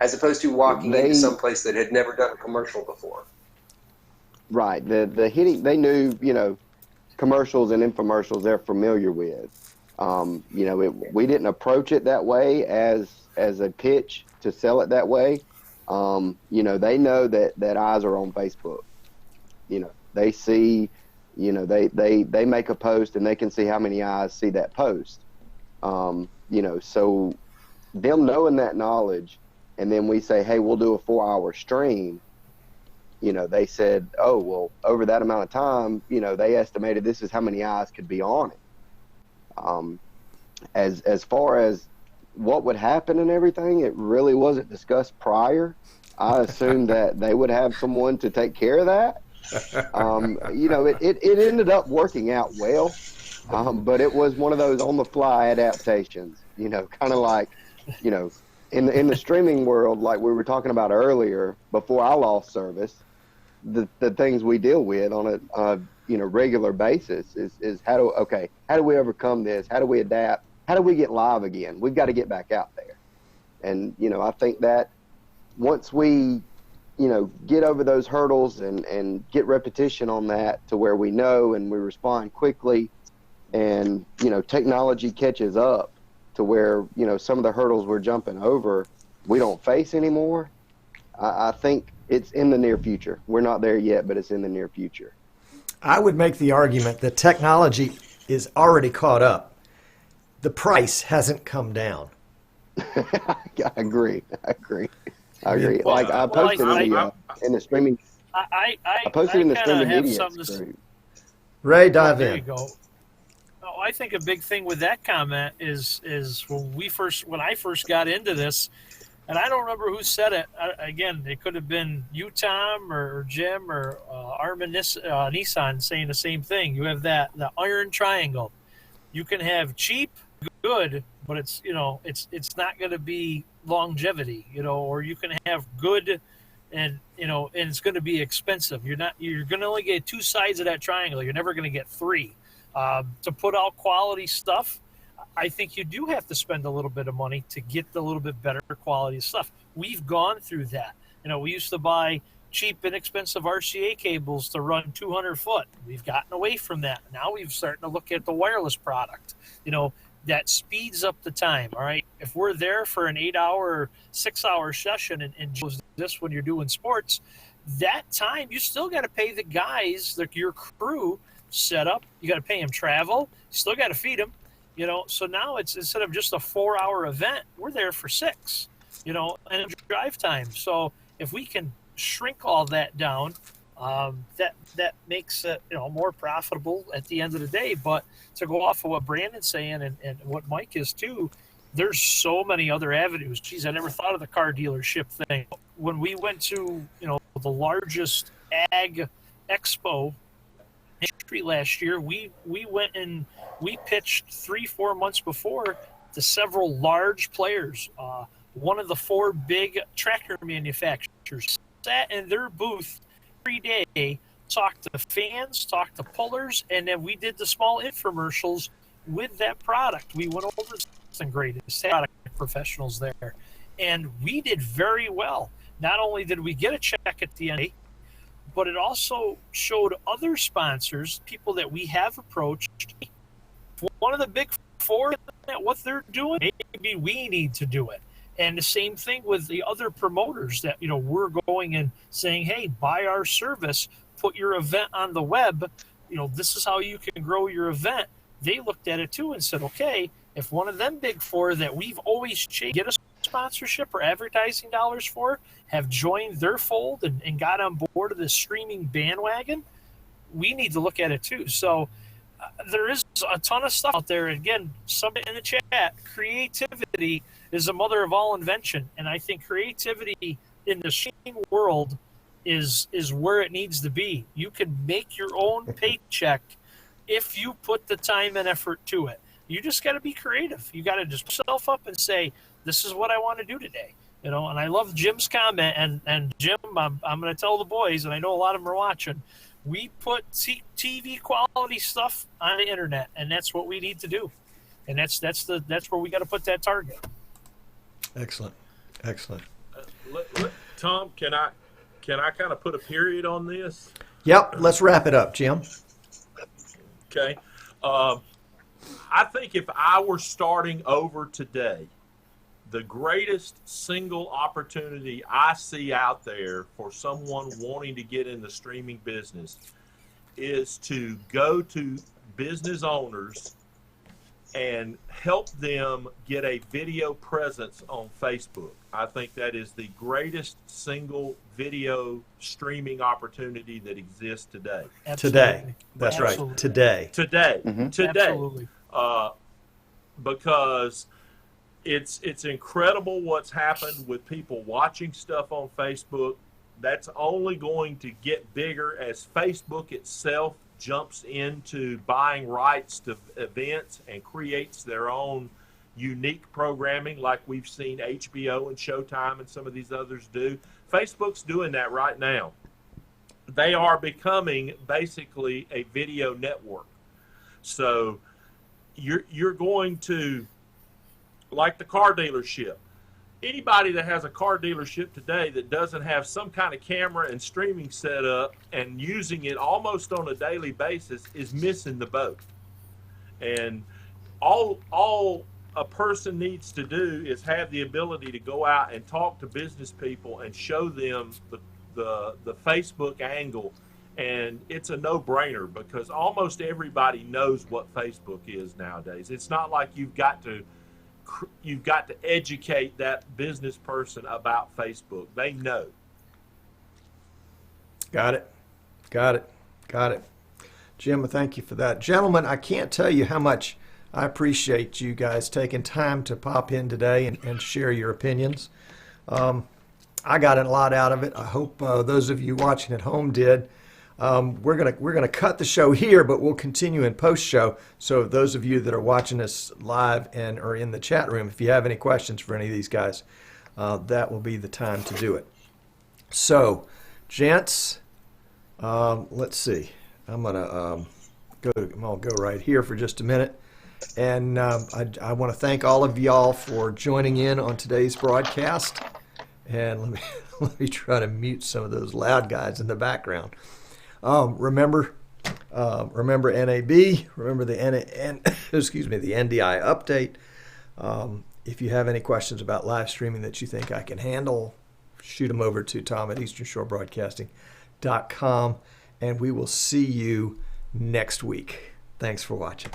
as opposed to walking into some place that had never done a commercial before? Right. The hitting, they knew, commercials and infomercials they're familiar with. We didn't approach it that way as a pitch to sell it that way. They know that eyes are on Facebook. They see, they make a post and they can see how many eyes see that post. So them knowing that knowledge, and then we say, hey, we'll do a 4-hour stream. They said, oh, well, over that amount of time, they estimated this is how many eyes could be on it. As far as what would happen and everything, it really wasn't discussed prior. I assumed that they would have someone to take care of that. It ended up working out well, but it was one of those on-the-fly adaptations, kind of like, in the streaming world, like we were talking about earlier, before I lost service, the things we deal with on a regular basis is how do we overcome this? How do we adapt? How do we get live again? We've got to get back out there. And, I think that once we, get over those hurdles and get repetition on that to where we know and we respond quickly and, technology catches up to where, some of the hurdles we're jumping over, we don't face anymore. I think it's in the near future. We're not there yet, but it's in the near future. I would make the argument that technology is already caught up. The price hasn't come down. I agree. Well, like I posted in the streaming. I posted in the streaming have media. something to Ray, dive There in. you go. Oh, I think a big thing with that comment is when I first got into this, and I don't remember who said it. Again, it could have been you, Tom, or Jim, or Armin Nissan saying the same thing. You have the iron triangle. You can have cheap, good, but it's not going to be longevity, or you can have good and it's going to be expensive. You're going to only get two sides of that triangle. You're never going to get three. To put out quality stuff, I think you do have to spend a little bit of money to get the little bit better quality stuff. We've gone through that. We used to buy cheap, inexpensive RCA cables to run 200 foot. We've gotten away from that. Now we've started to look at the wireless product, that speeds up the time. All right. If we're there for an 8-hour, 6-hour session and this when you're doing sports, that time you still got to pay the guys, your crew set up. You got to pay them travel. You still got to feed them, So now it's instead of just a 4-hour event, we're there for 6, and drive time. So if we can shrink all that down, that makes it more profitable at the end of the day. But to go off of what Brandon's saying and what Mike is too, there's so many other avenues. Geez, I never thought of the car dealership thing. When we went to the largest ag expo in history last year, we went and we pitched 3-4 months before to several large players. One of the 4 big tractor manufacturers sat in their booth every day, talked to fans, talked to pullers, and then we did the small infomercials with that product. We went over some greatest product professionals there, and we did very well. Not only did we get a check at the end, but it also showed other sponsors, people that we have approached, one of the big 4 at what they're doing, maybe we need to do it. And the same thing with the other promoters that, we're going and saying, hey, buy our service, put your event on the web. This is how you can grow your event. They looked at it too and said, okay, if one of them big 4 that we've always chased get us sponsorship or advertising dollars for have joined their fold and got on board of the streaming bandwagon, we need to look at it too. So there is a ton of stuff out there. Again, somebody in the chat, creativity is the mother of all invention. And I think creativity in the streaming world is where it needs to be. You can make your own paycheck if you put the time and effort to it. You just got to be creative. You got to just put yourself up and say, this is what I want to do today. And I love Jim's comment. And Jim, I'm going to tell the boys, and I know a lot of them are watching, we put TV quality stuff on the internet, and that's what we need to do. And that's where we got to put that target. Excellent. Tom, can I kind of put a period on this? Yep. Let's wrap it up, Jim. Okay. I think if I were starting over today, the greatest single opportunity I see out there for someone wanting to get in the streaming business is to go to business owners and help them get a video presence on Facebook. I think that is the greatest single video streaming opportunity that exists today. Absolutely. Today. That's Absolutely. right. Today. Today. Absolutely. Because it's incredible what's happened with people watching stuff on Facebook. That's only going to get bigger as Facebook itself jumps into buying rights to events and creates their own unique programming like we've seen HBO and Showtime and some of these others do. Facebook's doing that right now. They are becoming basically a video network. So you're going to, like the car dealership, anybody that has a car dealership today that doesn't have some kind of camera and streaming set up and using it almost on a daily basis is missing the boat. And all a person needs to do is have the ability to go out and talk to business people and show them the Facebook angle. And it's a no-brainer because almost everybody knows what Facebook is nowadays. It's not like you've got to educate that business person about Facebook. They know. Got it. Jim, thank you for that. Gentlemen, I can't tell you how much I appreciate you guys taking time to pop in today and share your opinions. I got a lot out of it. I hope those of you watching at home did. We're gonna cut the show here, but we'll continue in post-show. So those of you that are watching us live and are in the chat room, if you have any questions for any of these guys, that will be the time to do it. So, gents, let's see. I'm gonna go right here for just a minute, and I want to thank all of y'all for joining in on today's broadcast. And let me try to mute some of those loud guys in the background. Remember NAB. Remember the the NDI update. If you have any questions about live streaming that you think I can handle, shoot them over to Tom at easternshorebroadcasting.com, and we will see you next week. Thanks for watching.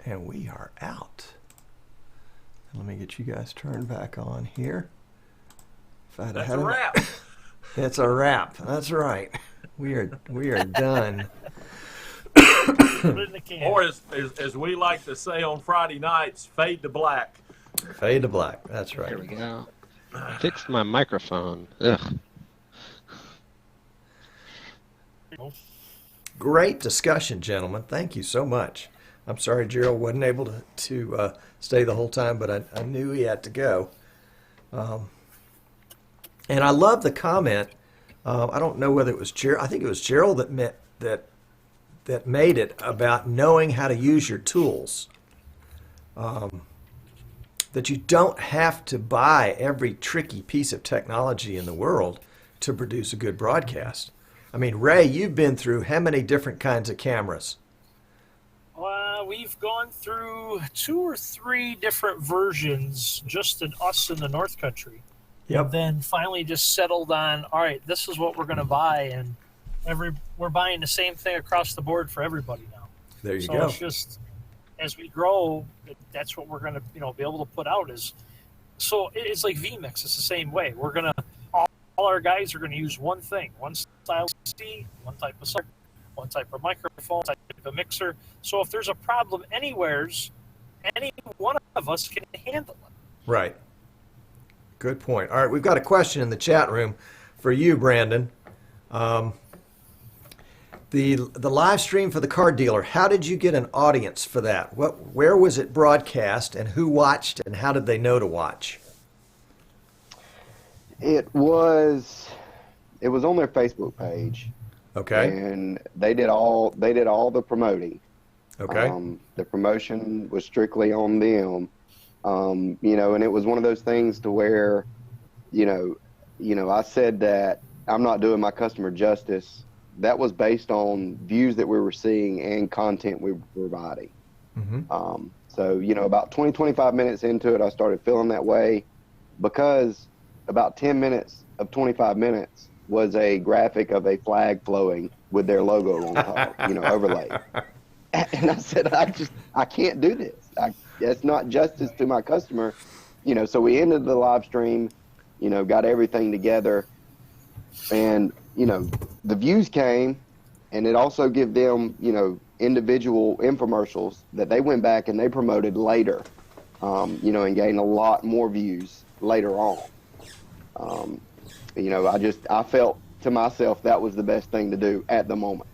And we are out. Let me get you guys turned back on here. That's a wrap. It's a wrap. That's right. We are done. Put it in the can. Or as we like to say on Friday nights, fade to black. Fade to black. That's right. There we go. Fixed my microphone. Ugh. Great discussion, gentlemen. Thank you so much. I'm sorry Gerald wasn't able to stay the whole time, but I knew he had to go. And I love the comment. I don't know whether it was Gerald. I think it was Gerald that made it about knowing how to use your tools. That you don't have to buy every tricky piece of technology in the world to produce a good broadcast. I mean, Ray, you've been through how many different kinds of cameras? We've gone through 2 or 3 different versions, just in us in the North Country. Yep. And then finally just settled on, all right, this is what we're going to buy, and we're buying the same thing across the board for everybody now. There you So go. it's just, as we grow, that's what we're going to be able to put out. So it's like VMix. It's the same way. We're going to all our guys are going to use one thing, one style C, one type of software, one type of microphone, type of mixer. So if there's a problem anywheres, any one of us can handle it. Right. Good point. All right, we've got a question in the chat room for you, Brandon. The live stream for the car dealer, how did you get an audience for that? Where was it broadcast, and who watched, and how did they know to watch? It was on their Facebook page. Okay. And they did all the promoting. Okay. The promotion was strictly on them. And it was one of those things to where, I said that I'm not doing my customer justice. That was based on views that we were seeing and content we were providing. Mm-hmm. So, about 20, 25 minutes into it, I started feeling that way because about 10 minutes of 25 minutes was a graphic of a flag flowing with their logo on top, overlaid. And I said, I can't do this. It's not justice to my customer. So we ended the live stream, got everything together, and, the views came, and it also gave them, individual infomercials that they went back and they promoted later, and gained a lot more views later on. I felt to myself that was the best thing to do at the moment.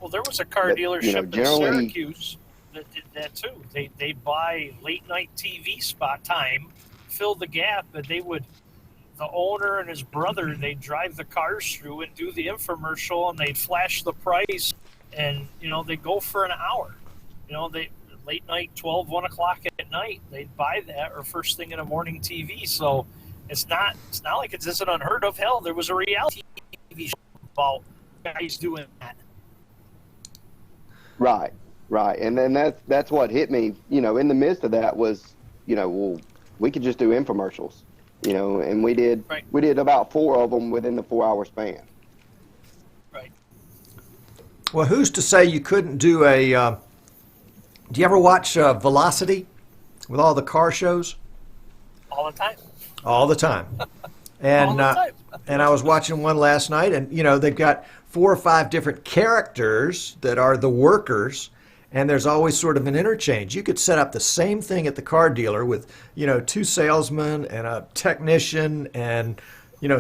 Well, there was a car dealership in Syracuse that did that too. They buy late night TV spot time, fill the gap, and the owner and his brother, they'd drive the cars through and do the infomercial, and they'd flash the price, and they'd go for an hour. They late night, 12, 1 o'clock at night, they'd buy that, or first thing in the morning TV. So it's not like it isn't unheard of. Hell, there was a reality TV show about guys doing that. Right. And then that's what hit me, in the midst of that was, we could just do infomercials, and we did about 4 of them within the 4-hour span. Right. Well, who's to say you couldn't do do you ever watch Velocity with all the car shows? All the time. All the time. And All the time. And I was watching one last night, and they've got 4 or 5 different characters that are the workers, and there's always sort of an interchange. You could set up the same thing at the car dealer with 2 salesmen and a technician and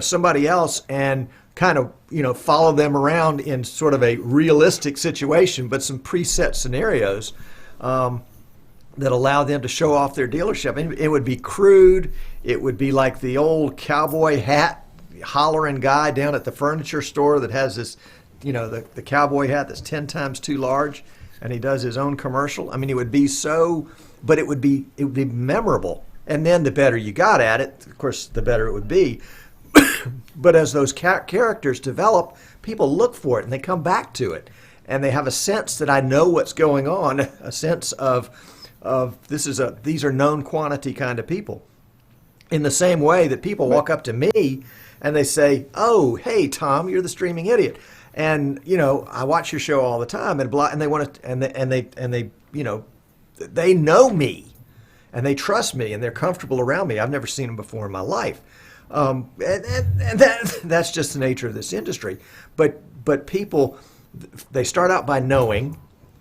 somebody else, and kind of follow them around in sort of a realistic situation, but some preset scenarios that allow them to show off their dealership. And it would be crude. It would be like the old cowboy hat hollering guy down at the furniture store that has this, the cowboy hat that's 10 times too large, and he does his own commercial. I mean, it would be but it would be memorable. And then the better you got at it, of course, the better it would be. But as those characters develop, people look for it and they come back to it. And they have a sense that I know what's going on, a sense of these are known quantity kind of people. In the same way that people walk up to me and they say, "Oh, hey Tom, you're the streaming idiot," and I watch your show all the time, and they want to, and they they know me, and they trust me, and they're comfortable around me. I've never seen them before in my life, and that's just the nature of this industry. But people, they start out by knowing,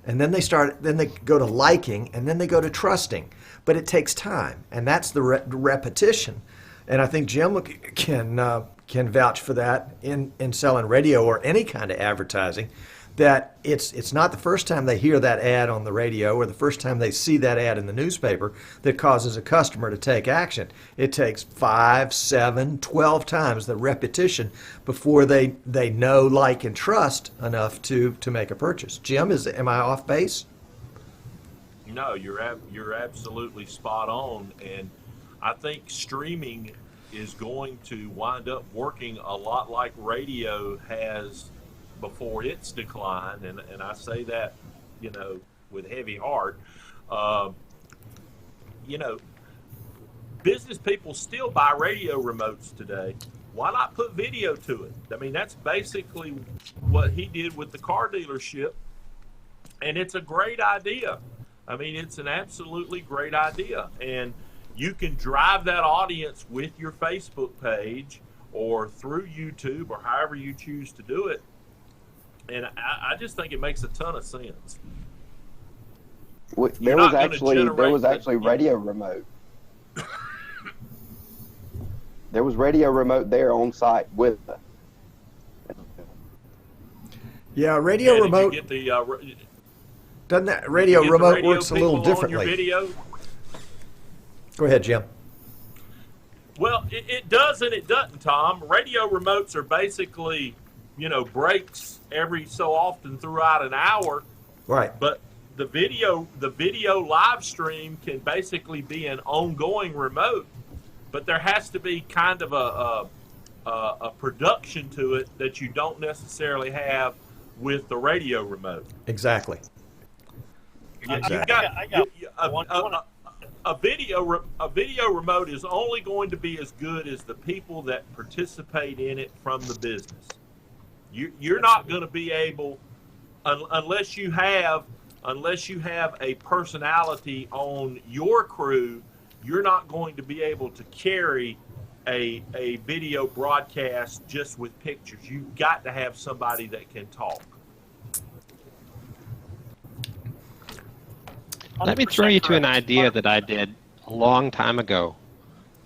and then they go to liking, and then they go to trusting. But it takes time, and that's the repetition. And I think Jim can vouch for that in selling radio or any kind of advertising, that it's not the first time they hear that ad on the radio or the first time they see that ad in the newspaper that causes a customer to take action. It takes 5, 7, 12 times the repetition before they know, like, and trust enough to make a purchase. Jim, am I off base? No, you're absolutely spot on, and I think streaming is going to wind up working a lot like radio has before its decline, and I say that, with heavy heart. Uh, you know, business people still buy radio remotes today. Why not put video to it? I mean, that's basically what he did with the car dealership, and it's a great idea. I mean, it's an absolutely great idea, and you can drive that audience with your Facebook page or through YouTube or however you choose to do it. And I just think it makes a ton of sense. There was actually radio remote. There was radio remote there on site with the. Yeah, radio remote. Did you get the, doesn't that radio remote radio works a little differently? On your video? Go ahead, Jim. Well, it does and it doesn't, Tom. Radio remotes are basically, breaks every so often throughout an hour. Right. But the video live stream can basically be an ongoing remote, but there has to be kind of a production to it that you don't necessarily have with the radio remote. Exactly. A video remote is only going to be as good as the people that participate in it from the business. You're not going to be able, unless you have a personality on your crew, you're not going to be able to carry a video broadcast just with pictures. You've got to have somebody that can talk. Let me throw you to an idea that I did a long time ago,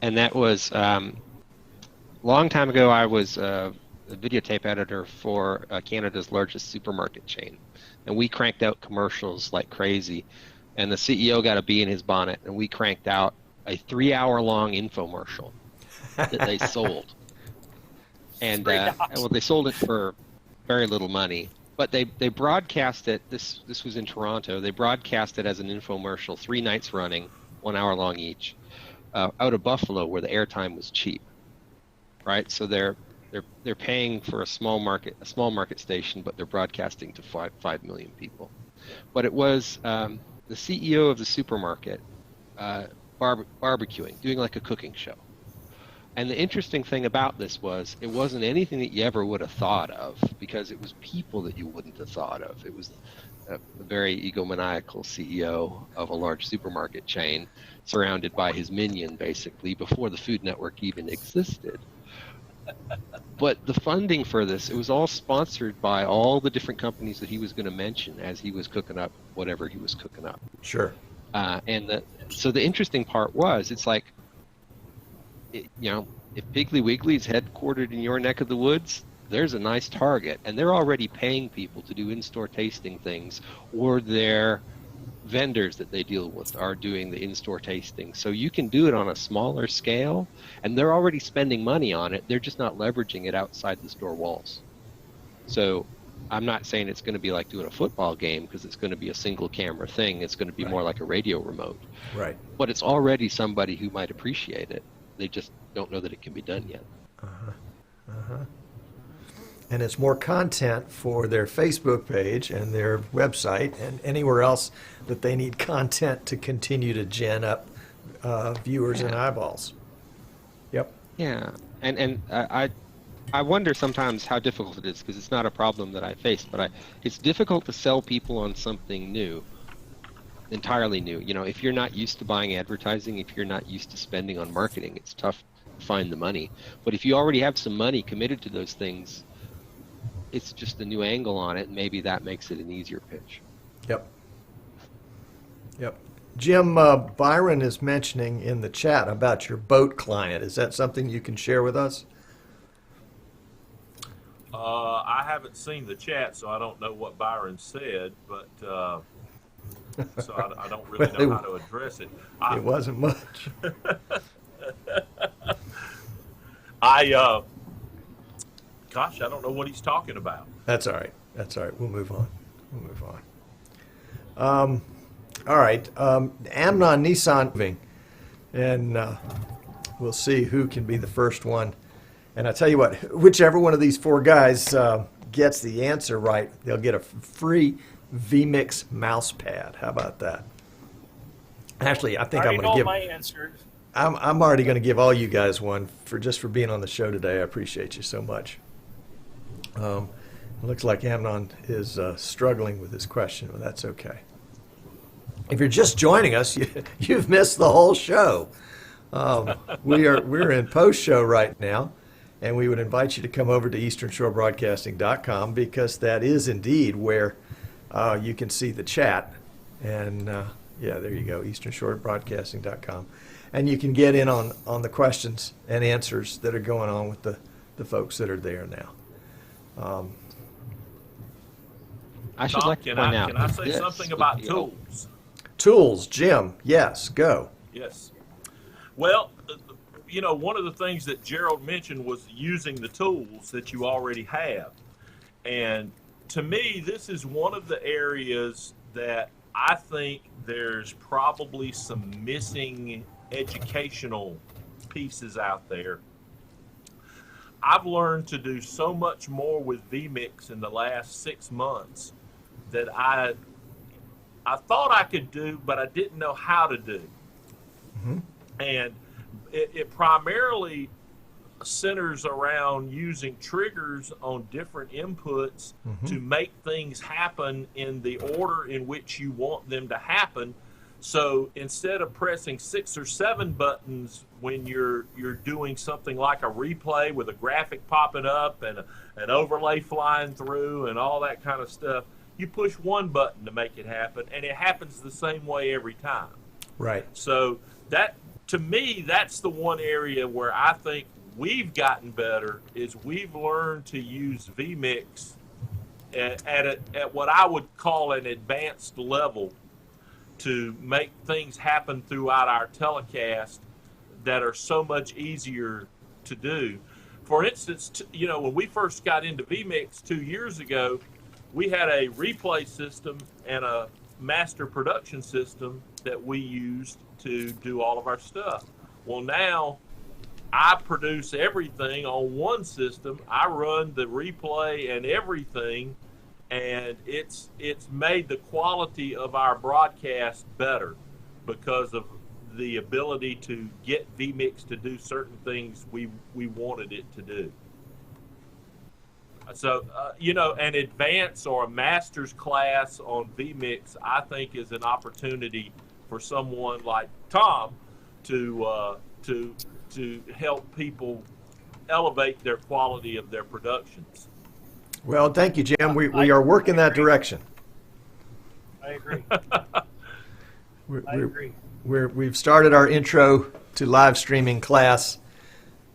and that was long time ago. I was a videotape editor for Canada's largest supermarket chain, and we cranked out commercials like crazy. And the CEO got a bee in his bonnet, and we cranked out a 3-hour-long infomercial that they sold. And well, they sold it for very little money. But they broadcast it, this was in Toronto, they broadcast it as an infomercial 3 nights running, 1 hour long each, out of Buffalo where the airtime was cheap, right? So they're paying for a small market station, but they're broadcasting to 5 million people. But it was the CEO of the supermarket barbecuing, doing like a cooking show. And the interesting thing about this was it wasn't anything that you ever would have thought of, because it was people that you wouldn't have thought of. It was a very egomaniacal CEO of a large supermarket chain surrounded by his minion, basically, before the Food Network even existed. But the funding for this, it was all sponsored by all the different companies that he was going to mention as he was cooking up whatever he was cooking up. Sure. So the interesting part was, it's like, if Piggly Wiggly's headquartered in your neck of the woods, there's a nice target, and they're already paying people to do in-store tasting things, or their vendors that they deal with are doing the in-store tasting. So you can do it on a smaller scale, and they're already spending money on it. They're just not leveraging it outside the store walls. So I'm not saying it's going to be like doing a football game, because it's going to be a single camera thing. It's going to be more like a radio remote. Right. But it's already somebody who might appreciate it. They just don't know that it can be done yet. And it's more content for their Facebook page and their website and anywhere else that they need content to continue to gen up viewers and eyeballs. Yep. Yeah, and I wonder sometimes how difficult it is, because it's not a problem that I face, but it's difficult to sell people on something new. Entirely new. If you're not used to buying advertising, if you're not used to spending on marketing, it's tough to find the money. But if you already have some money committed to those things, it's just a new angle on it, and maybe that makes it an easier pitch. Yep. Jim, Byron is mentioning in the chat about your boat client. Is that something you can share with us? I haven't seen the chat, so I don't know what Byron said, but so I don't really know how to address it. It wasn't much. Gosh, I don't know what he's talking about. That's all right. We'll move on. All right. Amnon Nissan, and we'll see who can be the first one. And I tell you what, whichever one of these four guys gets the answer right, they'll get a free vMix mouse pad. How about that? Actually, I think I'm going to give my answer. I'm already going to give all you guys one for being on the show today. I appreciate you so much. It looks like Amnon is struggling with his question, but that's okay. If you're just joining us, you've missed the whole show. We're in post show right now, and we would invite you to come over to easternshorebroadcasting.com because that is indeed where you can see the chat. And yeah, there you go, easternshorebroadcasting.com. And you can get in on the questions and answers that are going on with the folks that are there now. I should Tom, like to can point I, out. can I say this something would about be- tools? Tools, Jim, yes, go. Yes. Well, one of the things that Gerald mentioned was using the tools that you already have. And to me, this is one of the areas that I think there's probably some missing educational pieces out there. I've learned to do so much more with vMix in the last 6 months that I thought I could do, but I didn't know how to do. Mm-hmm. And it primarily centers around using triggers on different inputs Mm-hmm. to make things happen in the order in which you want them to happen. So instead of pressing 6 or 7 buttons when you're doing something like a replay with a graphic popping up and an overlay flying through and all that kind of stuff, you push one button to make it happen, and it happens the same way every time. Right. So that, to me, that's the one area where I think we've gotten better, is we've learned to use vMix at what I would call an advanced level to make things happen throughout our telecast that are so much easier to do. For instance, when we first got into vMix 2 years ago, we had a replay system and a master production system that we used to do all of our stuff. Well, now I produce everything on one system. I run the replay and everything, and it's made the quality of our broadcast better because of the ability to get vMix to do certain things we wanted it to do. So, an advanced or a master's class on vMix, I think, is an opportunity for someone like Tom to help people elevate their quality of their productions. Well, thank you, Jim. We are working that direction. I agree. I agree. We've started our intro to live streaming class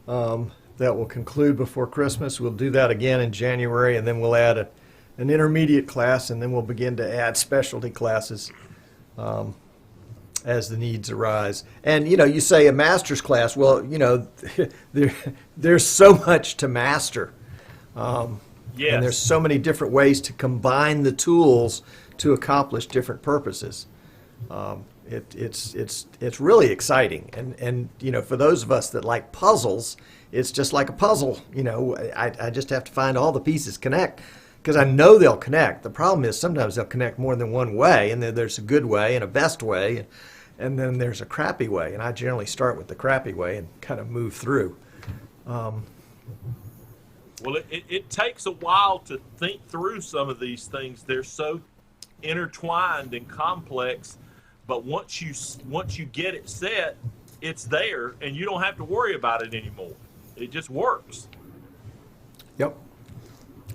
that will conclude before Christmas. We'll do that again in January, and then we'll add an intermediate class, and then we'll begin to add specialty classes as the needs arise. And, you say a master's class. Well, there's so much to master. Yes. And there's so many different ways to combine the tools to accomplish different purposes. It's really exciting, and for those of us that like puzzles, it's just like a puzzle. I just have to find all the pieces connect, because I know they'll connect. The problem is sometimes they'll connect more than one way, and then there's a good way and a best way, and then there's a crappy way, and I generally start with the crappy way and kind of move through. Well, it takes a while to think through some of these things. They're so intertwined and complex, but once you get it set, it's there, and you don't have to worry about it anymore. It just works. Yep.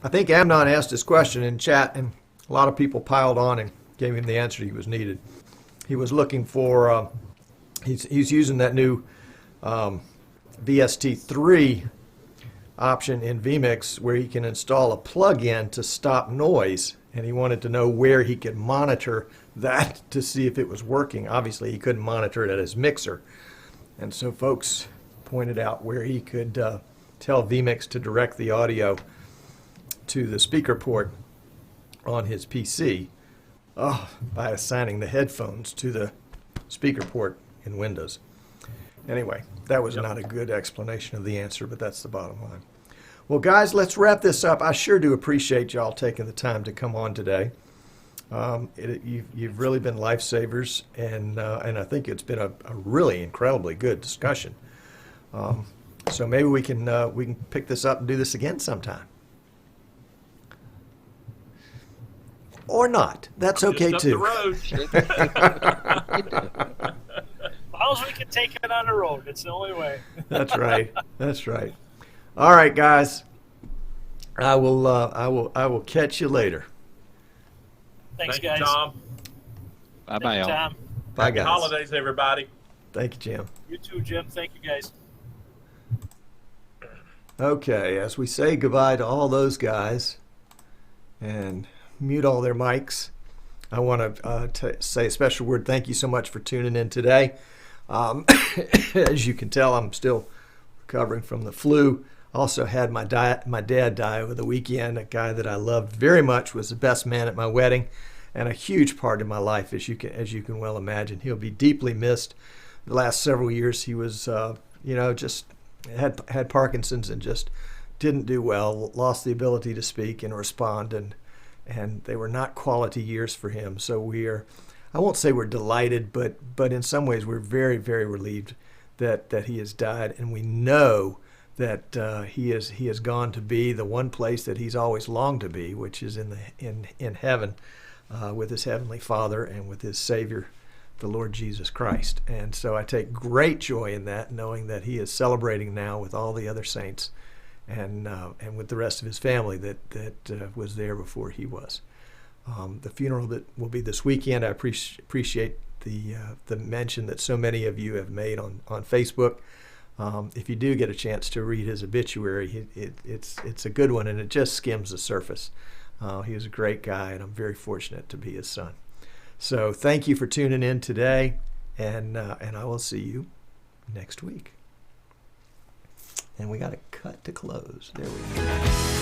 I think Amnon asked his question in chat, and a lot of people piled on and gave him the answer he was needed. He was looking for, he's using that new VST3 option in vMix where he can install a plug-in to stop noise, and he wanted to know where he could monitor that to see if it was working. Obviously, he couldn't monitor it at his mixer, and so folks pointed out where he could tell vMix to direct the audio to the speaker port on his PC by assigning the headphones to the speaker port in Windows. Anyway, that was not a good explanation of the answer, but that's the bottom line. Well, guys, let's wrap this up. I sure do appreciate y'all taking the time to come on today. You've really been lifesavers, and I think it's been a really incredibly good discussion. So maybe we can pick this up and do this again sometime, or not. That's okay Just too. up the road. As long as we can take it on the road, it's the only way. That's right. That's right. All right, guys. I will catch you later. Thanks, Thank guys. you, Tom. Bye-bye, y'all. Tom. Bye, Happy guys. holidays, everybody. Thank you, Jim. You too, Jim. Thank you, guys. Okay, as we say goodbye to all those guys and mute all their mics, I want to say a special word. Thank you so much for tuning in today. As you can tell, I'm still recovering from the flu. Also had my dad die over the weekend. A guy that I loved very much, was the best man at my wedding, and a huge part of my life, as you can well imagine. He'll be deeply missed. The last several years, he was, just had Parkinson's and just didn't do well. Lost the ability to speak and respond, and they were not quality years for him. So I won't say we're delighted, but in some ways we're very, very relieved that he has died, and we know that he has gone to be the one place that he's always longed to be, which is in heaven, with his heavenly Father and with his Savior, the Lord Jesus Christ. And so I take great joy in that, knowing that he is celebrating now with all the other saints and with the rest of his family that was there before he was. The funeral that will be this weekend, I appreciate the mention that so many of you have made on Facebook. If you do get a chance to read his obituary, it's a good one, and it just skims the surface. He was a great guy, and I'm very fortunate to be his son. So thank you for tuning in today, and I will see you next week. And we got to cut to close. There we go.